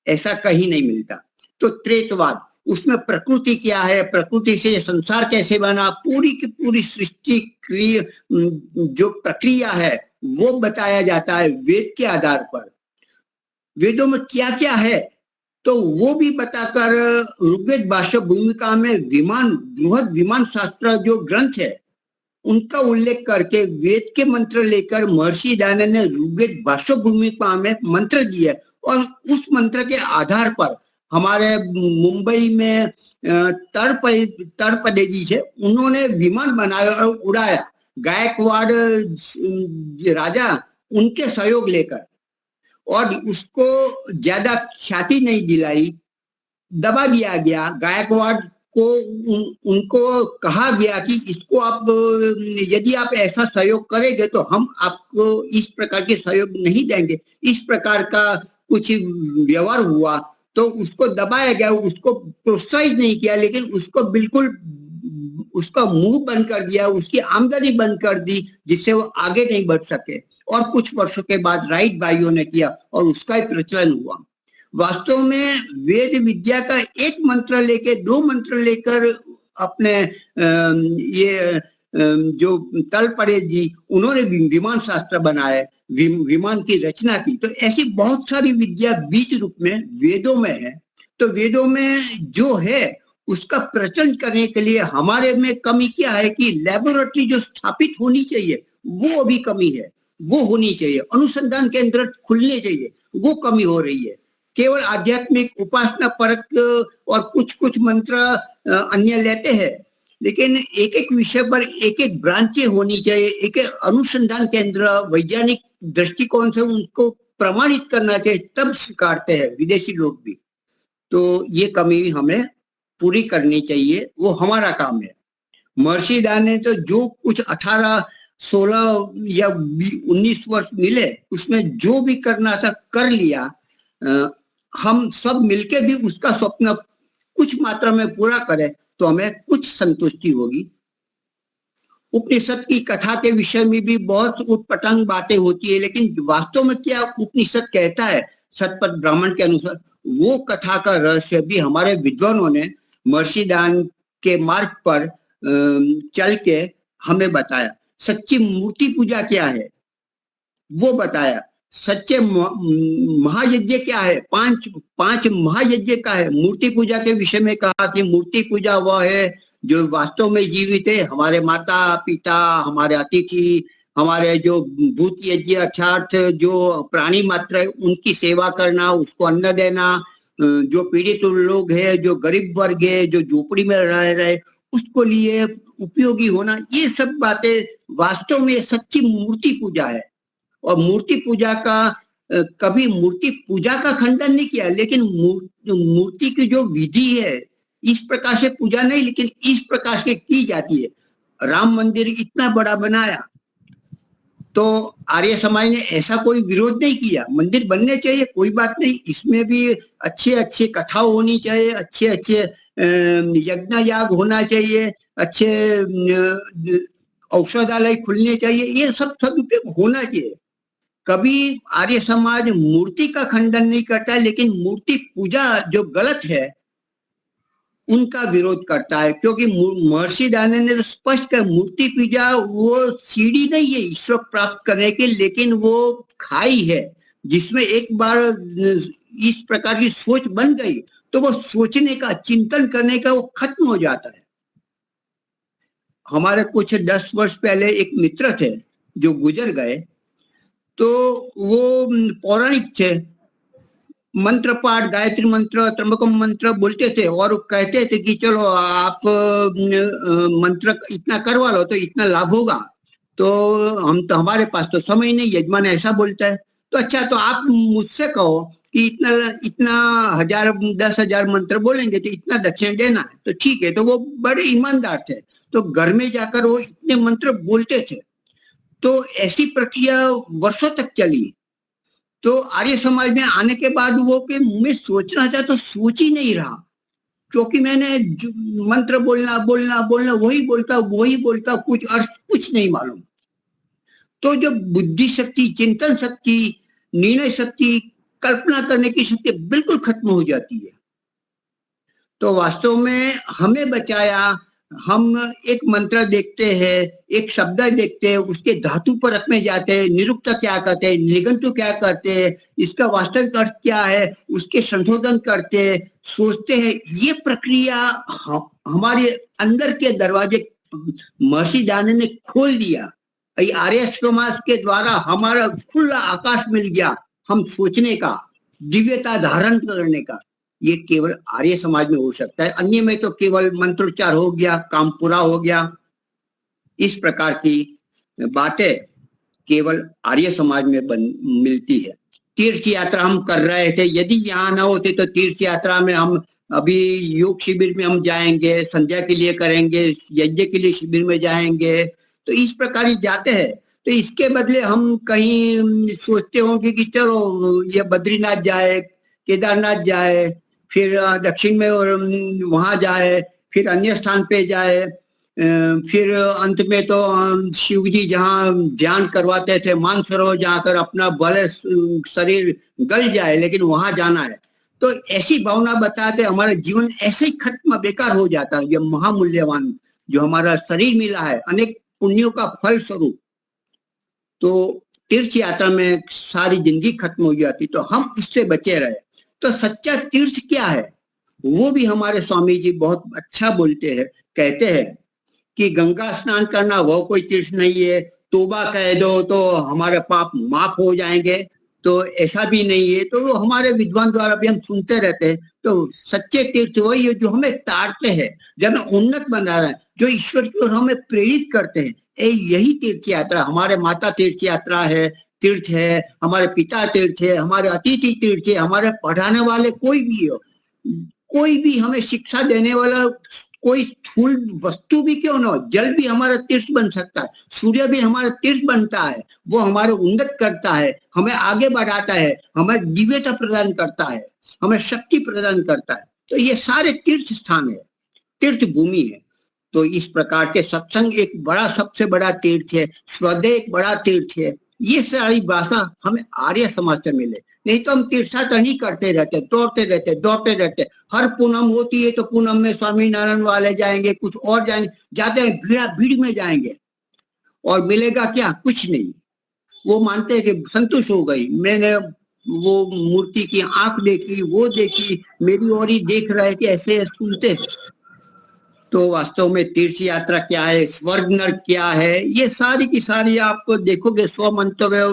ऐसा कहीं नहीं मिलता। तो त्रेतवाद, उसमें प्रकृति क्या है, प्रकृति से संसार कैसे बना, पूरी की पूरी सृष्टि जो प्रक्रिया है वो बताया जाता है वेद के आधार पर। वेदों में क्या क्या है तो वो भी बताकर ऋग्वेद भाष्य भूमिका में बृहद विमान शास्त्र जो ग्रंथ है उनका उल्लेख करके वेद के मंत्र लेकर महर्षि दयानंद ने ऋग्वेद भाष्य भूमिका में मंत्र दिए, और उस मंत्र के आधार पर हमारे मुंबई में तड़पदे जी है, उन्होंने विमान बनाया और उड़ाया, गायकवाड़ राजा उनके सहयोग लेकर, और उसको ज्यादा ख्याति नहीं दिलाई, दबा दिया गया। गायकवाड़ को उनको कहा गया कि इसको आप, यदि आप ऐसा सहयोग करेंगे तो हम आपको इस प्रकार के सहयोग नहीं देंगे। इस प्रकार का कुछ व्यवहार हुआ तो उसको दबाया गया, उसको प्रोत्साहित नहीं किया, लेकिन उसको बिल्कुल उसका मुंह बंद कर दिया, उसकी आमदनी बंद कर दी, जिससे वो आगे नहीं बढ़ सके। और कुछ वर्षों के बाद राइट भाइयों ने किया और उसका ही प्रचलन हुआ। वास्तव में वेद विद्या का एक मंत्र लेके, दो मंत्र लेकर अपने ये जो तलपड़े जी, उन्होंने विमान शास्त्र बनाए, विमान की रचना की। तो ऐसी बहुत सारी विद्या बीज रूप में वेदों में है। तो वेदों में जो है उसका प्रचलन करने के लिए हमारे में कमी क्या है कि लेबोरेटरी जो स्थापित होनी चाहिए वो अभी कमी है, वो होनी चाहिए। अनुसंधान केंद्र खुलने चाहिए, वो कमी हो रही है। केवल आध्यात्मिक उपासना परक और कुछ कुछ मंत्र अन्य लेते हैं, लेकिन एक एक विषय पर एक एक ब्रांचें होनी चाहिए, एक एक अनुसंधान केंद्र वैज्ञानिक दृष्टिकोण से उनको प्रमाणित करना चाहिए, तब स्वीकारते हैं विदेशी लोग भी। तो ये कमी हमें पूरी करनी चाहिए, वो हमारा काम है। महर्षि दान ने तो जो कुछ 18, 16 या 19 वर्ष मिले उसमें जो भी करना था कर लिया। हम सब मिलके भी उसका स्वप्न कुछ मात्रा में पूरा करें तो हमें कुछ संतुष्टि होगी। उपनिषद की कथा के विषय में भी बहुत उटपटांग बातें होती है, लेकिन वास्तव में क्या उपनिषद कहता है शतपथ ब्राह्मण के अनुसार, वो कथा का रहस्य भी हमारे विद्वानों ने महर्षि दान के मार्ग पर चल के हमें बताया। सच्ची मूर्ति पूजा क्या है वो बताया, सच्चे महायज्ञ क्या है, पांच महायज्ञ का है। मूर्ति पूजा के विषय में कहा कि मूर्ति पूजा वह है जो वास्तव में जीवित है, हमारे माता पिता, हमारे अतिथि, हमारे जो भूत यज्ञ अर्थात जो प्राणी मात्र है उनकी सेवा करना, उसको अन्न देना, जो पीड़ित लोग है, जो गरीब वर्ग है, जो झोपड़ी में रह रहे उसको लिए उपयोगी होना, ये सब बातें वास्तव में सच्ची मूर्ति पूजा है। और मूर्ति पूजा का कभी मूर्ति पूजा का खंडन नहीं किया, लेकिन मूर्ति की जो विधि है इस प्रकार से पूजा नहीं, लेकिन इस प्रकार से की जाती है। राम मंदिर इतना बड़ा बनाया तो आर्य समाज ने ऐसा कोई विरोध नहीं किया, मंदिर बनने चाहिए, कोई बात नहीं, इसमें भी अच्छे अच्छे कथा होनी चाहिए, अच्छे अच्छे यज्ञ याग होना चाहिए, अच्छे औषधालय खुलने चाहिए, ये सब सदुपयोग होना चाहिए। कभी आर्य समाज मूर्ति का खंडन नहीं करता है, लेकिन मूर्ति पूजा जो गलत है उनका विरोध करता है, क्योंकि महर्षि दान ने तो स्पष्ट कर मूर्ति पूजा वो सीढ़ी नहीं है ईश्वर प्राप्त करने के, लेकिन वो खाई है जिसमें एक बार इस प्रकार की सोच बन गई तो वो सोचने का, चिंतन करने का वो खत्म हो जाता है। हमारे कुछ 10 वर्ष पहले एक मित्र थे जो गुजर गए, तो वो पौराणिक थे, मंत्र पाठ, गायत्री मंत्र, त्र्यंबकम मंत्र बोलते थे और कहते थे कि चलो आप मंत्र इतना करवा लो तो इतना लाभ होगा। तो हमारे पास तो समय नहीं, यजमान ऐसा बोलता है, तो अच्छा तो आप मुझसे कहो कि इतना 1000 10,000 मंत्र बोलेंगे तो इतना दक्षिण देना है, तो ठीक है। तो वो बड़े ईमानदार थे, तो घर में जाकर वो इतने मंत्र बोलते थे। तो ऐसी प्रक्रिया वर्षों तक चली। तो आर्य समाज में आने के बाद वो के मुंह में सोचना चाहे तो सोच ही नहीं रहा, क्योंकि मैंने मंत्र बोलना बोलना बोलना वही बोलता, कुछ अर्थ कुछ नहीं मालूम। तो जो बुद्धि शक्ति, चिंतन शक्ति, निर्णय शक्ति, कल्पना करने की शक्ति बिल्कुल खत्म हो जाती है। तो वास्तव में हमें बचाया, हम एक मंत्र देखते हैं, एक शब्द देखते हैं, उसके धातु परख में जाते हैं, निरुक्त क्या कहते हैं, निघंटु क्या करते हैं, इसका वास्तविक अर्थ क्या है, उसके संशोधन करते हैं, सोचते हैं। ये प्रक्रिया हमारे अंदर के दरवाजे महर्षि दान ने खोल दिया। आर्य समाज के द्वारा हमारा खुला आकाश मिल गया, हम सोचने का, दिव्यता धारण करने का। ये केवल आर्य समाज में हो सकता है, अन्य में तो केवल मंत्रोच्चार हो गया, काम पूरा हो गया। इस प्रकार की बातें केवल आर्य समाज में मिलती है। तीर्थ यात्रा हम कर रहे थे, यदि यहाँ ना होते तो तीर्थ यात्रा में हम अभी योग शिविर में हम जाएंगे, संध्या के लिए करेंगे, यज्ञ के लिए शिविर में जाएंगे, तो इस प्रकार ही जाते हैं। तो इसके बदले हम कहीं सोचते होंगे कि चलो ये बद्रीनाथ जाए, केदारनाथ जाए, फिर दक्षिण में और वहां जाए, फिर अन्य स्थान पे जाए, फिर अंत में तो शिव जी जहाँ ध्यान करवाते थे मानसरोवर जाकर अपना भले शरीर गल जाए लेकिन वहां जाना है। तो ऐसी भावना बताते हमारा जीवन ऐसे ही खत्म, बेकार हो जाता है। ये महामूल्यवान जो हमारा शरीर मिला है अनेक पुण्यों का फल स्वरूप, तो तीर्थ यात्रा में सारी जिंदगी खत्म हो जाती, तो हम उससे बचे रहे। तो सच्चा तीर्थ क्या है? वो भी हमारे स्वामी जी बहुत अच्छा बोलते हैं, कहते हैं कि गंगा स्नान करना वो कोई तीर्थ नहीं है, तौबा कह दो तो हमारे पाप माफ हो जाएंगे, तो ऐसा भी नहीं है। तो वो हमारे विद्वान द्वारा भी हम सुनते रहते हैं। तो सच्चे तीर्थ वही है जो हमें तारते हैं, जो हमें उन्नत बना रहा है, जो ईश्वर की ओर हमें प्रेरित करते हैं। यही तीर्थ यात्रा, हमारे माता तीर्थ यात्रा है, तीर्थ है, हमारे पिता तीर्थ है, हमारे अतिथि तीर्थ है, हमारे पढ़ाने वाले कोई भी हो, कोई भी हमें शिक्षा देने वाला कोई स्थूल वस्तु भी क्यों ना हो, जल भी हमारा तीर्थ बन सकता है, सूर्य भी हमारा तीर्थ बनता है। वो हमारे उन्नत करता है, हमें आगे बढ़ाता है, हमें दिव्यता प्रदान करता है, हमें शक्ति प्रदान करता है। तो ये सारे तीर्थ स्थान है, तीर्थ भूमि है। तो इस प्रकार के सत्संग एक बड़ा, सबसे बड़ा तीर्थ है, स्वदेह एक बड़ा तीर्थ है। ये सारी भाषा हमें आर्य समाज से मिले, नहीं तो हम तीर्थाटन ही करते रहते, दौड़ते रहते। हर पूनम होती है तो पूनम में स्वामी नारायण वाले जाएंगे, कुछ और जाएंगे, जाते हैं भीड़ में जाएंगे, और मिलेगा क्या? कुछ नहीं। वो मानते हैं कि संतुष्ट हो गई, मैंने वो मूर्ति की आंख देखी, वो देखी, मेरी ओर ही देख रहे थे, ऐसे सुनते हैं। तो वास्तव में तीर्थ यात्रा क्या है, स्वर्ग नर्क क्या है, ये सारी की सारी आपको देखोगे, स्व मंतव्य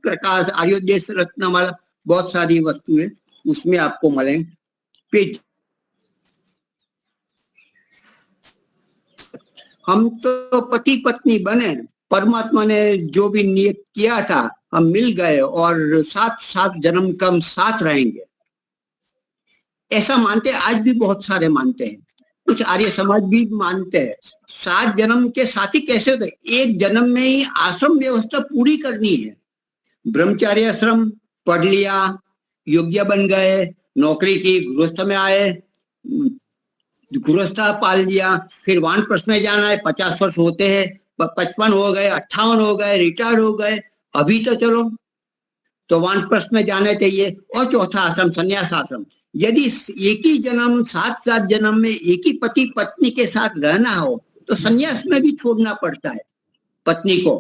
प्रकाश, आर्योदेश रत्नमाला, बहुत सारी वस्तु है उसमें आपको मिलेंगे। पेज हम तो पति पत्नी बने, परमात्मा ने जो भी नियत किया था, हम मिल गए और 7 जन्म कम साथ रहेंगे, ऐसा मानते हैं। आज भी बहुत सारे मानते हैं, कुछ आर्य समाज भी मानते हैं। 7 जन्म के साथी कैसे होते? एक जन्म में ही आश्रम व्यवस्था पूरी करनी है। ब्रह्मचार्य आश्रम पढ़ लिया, योग्य बन गए, नौकरी की, गृहस्थ में आए, गृहस्था पाल लिया, फिर वानप्रस्थ में जाना है, 50 वर्ष होते हैं, 55 हो गए, 58 हो गए, रिटायर्ड हो गए, अभी तो चलो तो वानप्रस्थ में जाना चाहिए। और चौथा आश्रम संन्यास आश्रम। यदि एक ही जन्म 7 जन्म में एक ही पति पत्नी के साथ रहना हो तो संन्यास में भी छोड़ना पड़ता है पत्नी को।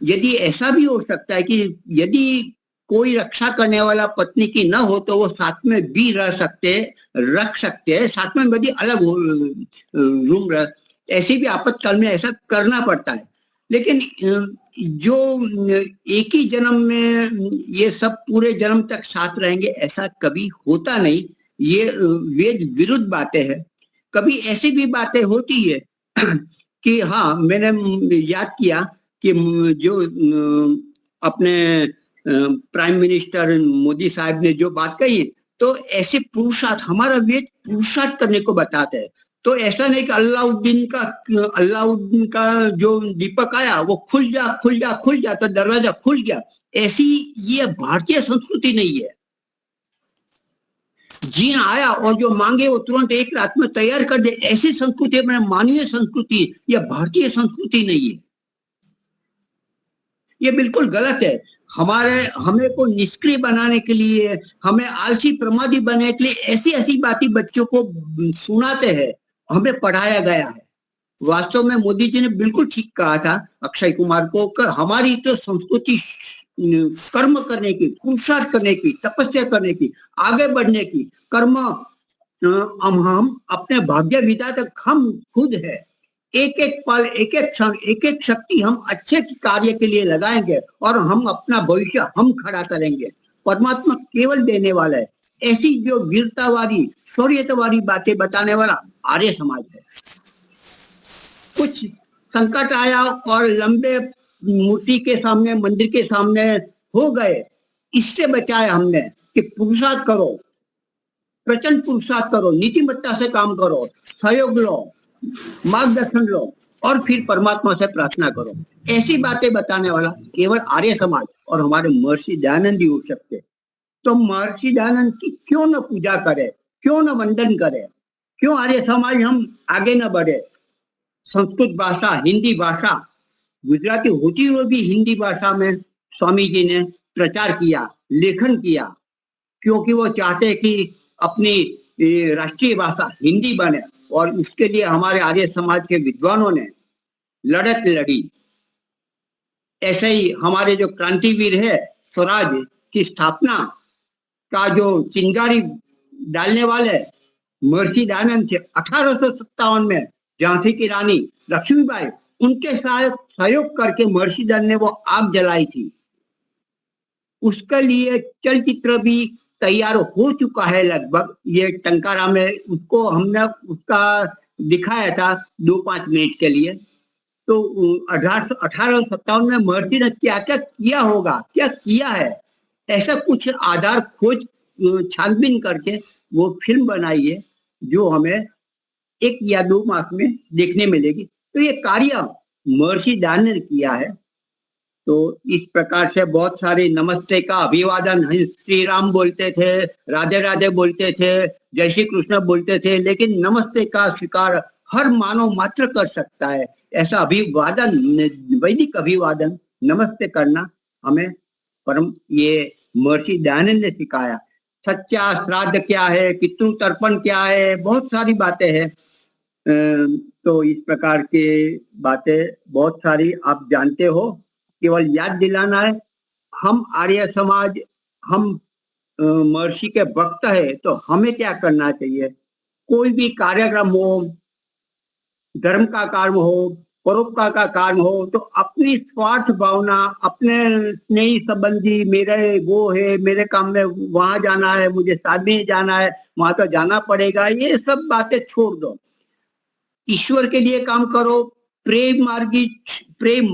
यदि ऐसा भी हो सकता है कि यदि कोई रक्षा करने वाला पत्नी की ना हो तो वो साथ में भी रह सकते, रख सकते हैं, साथ में यदि अलग रूम रह, ऐसे भी आपातकाल में ऐसा करना पड़ता है। लेकिन जो एक ही जन्म में ये सब पूरे जन्म तक साथ रहेंगे, ऐसा कभी होता नहीं। ये वेद विरुद्ध बातें हैं। कभी ऐसी भी बातें होती है कि हाँ, मैंने याद किया कि जो अपने प्राइम मिनिस्टर मोदी साहब ने जो बात कही है, तो ऐसे पुरुषार्थ, हमारा वेद पुरुषार्थ करने को बताते हैं। तो ऐसा नहीं कि अल्लाउद्दीन का जो दीपक आया वो खुल जा तो दरवाजा खुल गया, ऐसी ये भारतीय संस्कृति नहीं है। जीन आया और जो मांगे वो तुरंत एक रात में तैयार कर दे, ऐसी संस्कृति मानवीय संस्कृति, यह भारतीय संस्कृति नहीं है। ये बिल्कुल गलत है। हमें को निष्क्रिय बनाने के लिए, हमें आलसी प्रमादी बनाने के लिए ऐसी बातें बच्चों को सुनाते हैं, हमें पढ़ाया गया है। वास्तव में मोदी जी ने बिल्कुल ठीक कहा था अक्षय कुमार को कि हमारी तो संस्कृति कर्म करने की, पुरुषार्थ करने की, तपस्या करने की, आगे बढ़ने की, कर्म हम अपने भाग्य विधाता हम खुद है। एक एक पल, एक एक क्षण, एक एक शक्ति हम अच्छे कार्य के लिए लगाएंगे और हम अपना भविष्य हम खड़ा करेंगे। परमात्मा केवल देने वाला है। ऐसी जो वीरतावादी, शौर्यतावादी बातें बताने वाला आर्य समाज है। कुछ संकट आया और लंबे मूर्ति के सामने, मंदिर के सामने हो गए, इससे बचाया हमने कि पुरुषार्थ करो, प्रचंड पुरुषार्थ करो, नीतिमत्ता से काम करो, सहयोग लो, मार्गदर्शन लो और फिर परमात्मा से प्रार्थना करो। ऐसी बातें बताने वाला केवल आर्य समाज और हमारे महर्षि दयानंद जी हो सकते। तो महर्षि दयानंद की क्यों न पूजा करे, क्यों न वंदन करे, क्यों आर्य समाज हम आगे न बढ़े। संस्कृत भाषा, हिंदी भाषा, गुजराती होती हुई भी हिंदी भाषा में स्वामी जी ने प्रचार किया, लेखन किया, क्योंकि वो चाहते कि अपनी राष्ट्रीय भाषा हिंदी बने। और उसके लिए हमारे आर्य समाज के विद्वानों ने लड़त लड़ी। ऐसे ही हमारे जो क्रांतिवीर है, स्वराज की स्थापना का जो चिंगारी डालने वाले महर्षि दयानंद थे। 1857 में झांसी की रानी लक्ष्मीबाई उनके साथ सहयोग करके महर्षि दयानंद ने वो आग जलाई थी। उसके लिए चलचित्र भी तैयार हो चुका है लगभग। ये टंकारा में उसको हमने उसका दिखाया था 2-5 मिनट के लिए। तो 1857 में महर्षि ने क्या क्या किया होगा, क्या किया है, ऐसा कुछ आधार खोज छानबीन करके वो फिल्म बनाई है जो हमें 1 या 2 मास में देखने मिलेगी। तो ये कार्य महर्षि दयानंद ने किया है। तो इस प्रकार से बहुत सारे नमस्ते का अभिवादन श्री राम बोलते थे, राधे राधे बोलते थे, जय श्री कृष्ण बोलते थे, लेकिन नमस्ते का स्वीकार हर मानव मात्र कर सकता है। ऐसा अभिवादन, वैदिक अभिवादन नमस्ते करना हमें परम ये महर्षि दयानंद ने सिखाया। सच्चा श्राद्ध क्या है, पितृ तर्पण क्या है, बहुत सारी बातें हैं। तो इस प्रकार के बातें बहुत सारी आप जानते हो, केवल याद दिलाना है। हम आर्य समाज, हम महर्षि के भक्त है, तो हमें क्या करना चाहिए? कोई भी कार्यक्रम हो, धर्म का कार्य हो, परोपकार का कार्य हो, तो अपनी स्वार्थ भावना, अपने स्नेही संबंधी मेरे वो है, मेरे काम में वहां जाना है, मुझे शादी में जाना है, वहां तो जाना पड़ेगा, ये सब बातें छोड़ दो। ईश्वर के लिए काम करो। प्रेम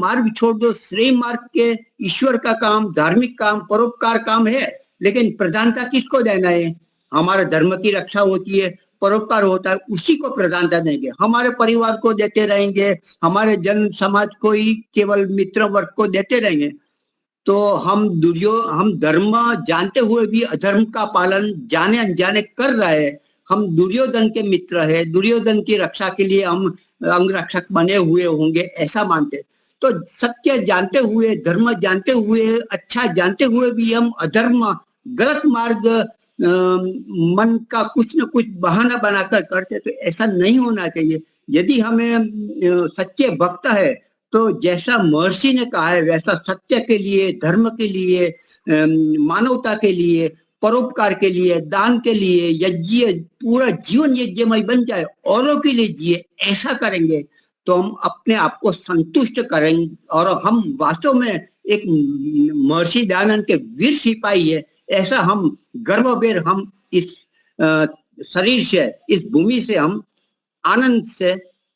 मार्ग छोड़ दो। श्रेय मार्ग के ईश्वर का काम, धार्मिक काम, परोपकार काम है, लेकिन प्रधानता किसको देना है? हमारे धर्म की रक्षा होती है, परोपकार होता है, उसी को प्रधानता देंगे। हमारे परिवार को देते रहेंगे, हमारे जन समाज को ही केवल मित्र वर्ग को देते रहेंगे, तो हम धर्म जानते हुए भी अधर्म का पालन जाने अनजाने कर रहे हैं। हम दुर्योधन के मित्र है, दुर्योधन की रक्षा के लिए हम अंग रक्षक बने हुए होंगे, ऐसा मानते। तो सत्य जानते हुए, धर्म जानते हुए, अच्छा जानते हुए भी हम अधर्म, गलत मार्ग, मन का कुछ न कुछ बहाना बनाकर करते, तो ऐसा नहीं होना चाहिए। यदि हमें सच्चे भक्त है, तो जैसा महर्षि ने कहा है वैसा सत्य के लिए, धर्म के लिए, मानवता के लिए, परोपकार के लिए, दान के लिए, यज्ञ, पूरा जीवन यज्ञमय बन जाए, औरों के लिए जिए, ऐसा करेंगे तो हम अपने आप को संतुष्ट करेंगे और हम वास्तव में एक महर्षि दयानंद के वीर सिपाही है, ऐसा हम गर्वभेर हम इस शरीर से, इस भूमि से हम आनंद से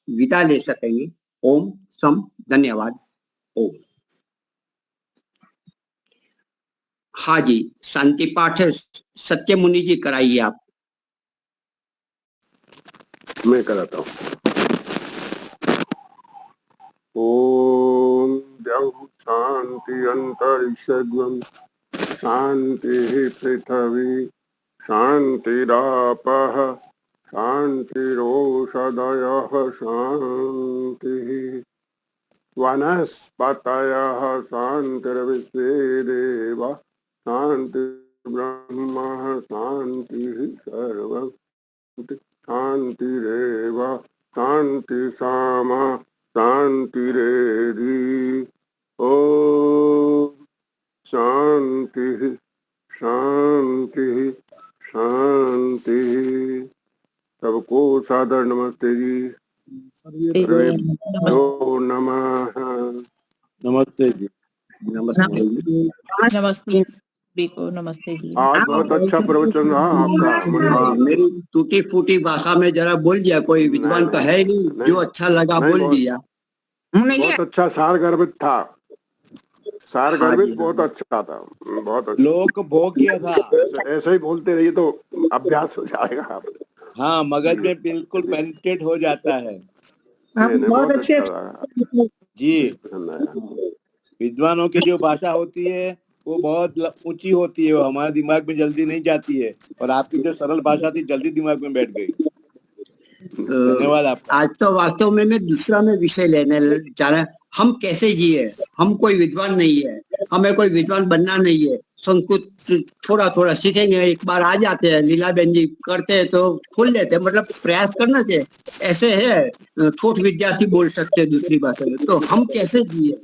विदा ले सकेंगे। ओम सम धन्यवाद। ओम। हाँ जी, शांति पाठ सत्य मुनि जी कराइए आप। मैं कराता हूँ। ओम द्यौः शांति अंतरिक्षं शांति पृथ्वी शांतिरापः शांतिरोषधयः शांतिः वनस्पतयः शांतिर्विश्वे देवा शांति ब्रह्म शांति सर्वं शांतिरेव शांति सामा शांतिरेधि। ओम शांति शांति शांति। सबको सादर नमस्ते जी। नमः। नमस्ते जी। नमस्ते जी। नमस्ते को नमस्ते जी। आज बहुत अच्छा प्रवचन रहा आपका। मेरी टूटी फूटी भाषा में जरा बोल दिया, कोई विद्वान तो है नहीं, जो अच्छा लगा बोल दिया। बहुत अच्छा सार गर्भित था, सार गर्भित बहुत अच्छा था, बहुत अच्छा। लोगों को भोग किया था। ऐसे ही बोलते रहिए तो अभ्यास हो जाएगा आप। हाँ, मगज में बिल्कुल पेनिट्रेट हो जाता है। बहुत अच्छे जी। विद्वानों की जो भाषा होती है वो बहुत ऊंची होती है, वो हमारे दिमाग में जल्दी नहीं जाती है, और आपकी जो सरल भाषा थी जल्दी दिमाग में बैठ गई। धन्यवाद आपका। आज तो वास्तव में मैं दूसरा में विषय लेने जा रहा, हम कैसे जिए। हम कोई विद्वान नहीं है, हमें कोई विद्वान बनना नहीं है। संस्कृत थोड़ा थोड़ा सीखेंगे, एक बार आ जाते हैं, लीला बहन जी करते हैं तो खोल लेते हैं, मतलब प्रयास करना चाहिए। ऐसे है छोट विद्यार्थी बोल सकते हैं दूसरी भाषा में, तो हम कैसे जिए।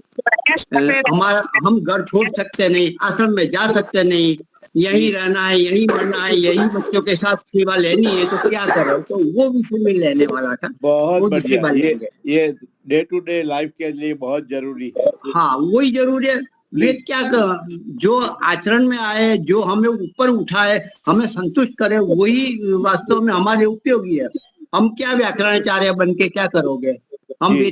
हम घर छोड़ सकते नहीं, आश्रम में जा सकते नहीं, यही रहना है, यही मरना है, यही बच्चों के साथ सेवा लेनी है, तो क्या करें, तो वो विषय में लेने वाला था। बहुत वो बढ़िया, विषय लेंगे। ये डे टू डे लाइफ के लिए बहुत जरूरी है। हाँ, वही जरूरी है। वेद क्या जो आचरण में आए, जो हमें ऊपर उठाए, हमें संतुष्ट करे, वही वास्तव में हमारे उपयोगी है। हम क्या व्याकरणाचार्य बन के क्या करोगे, हम जी। वेद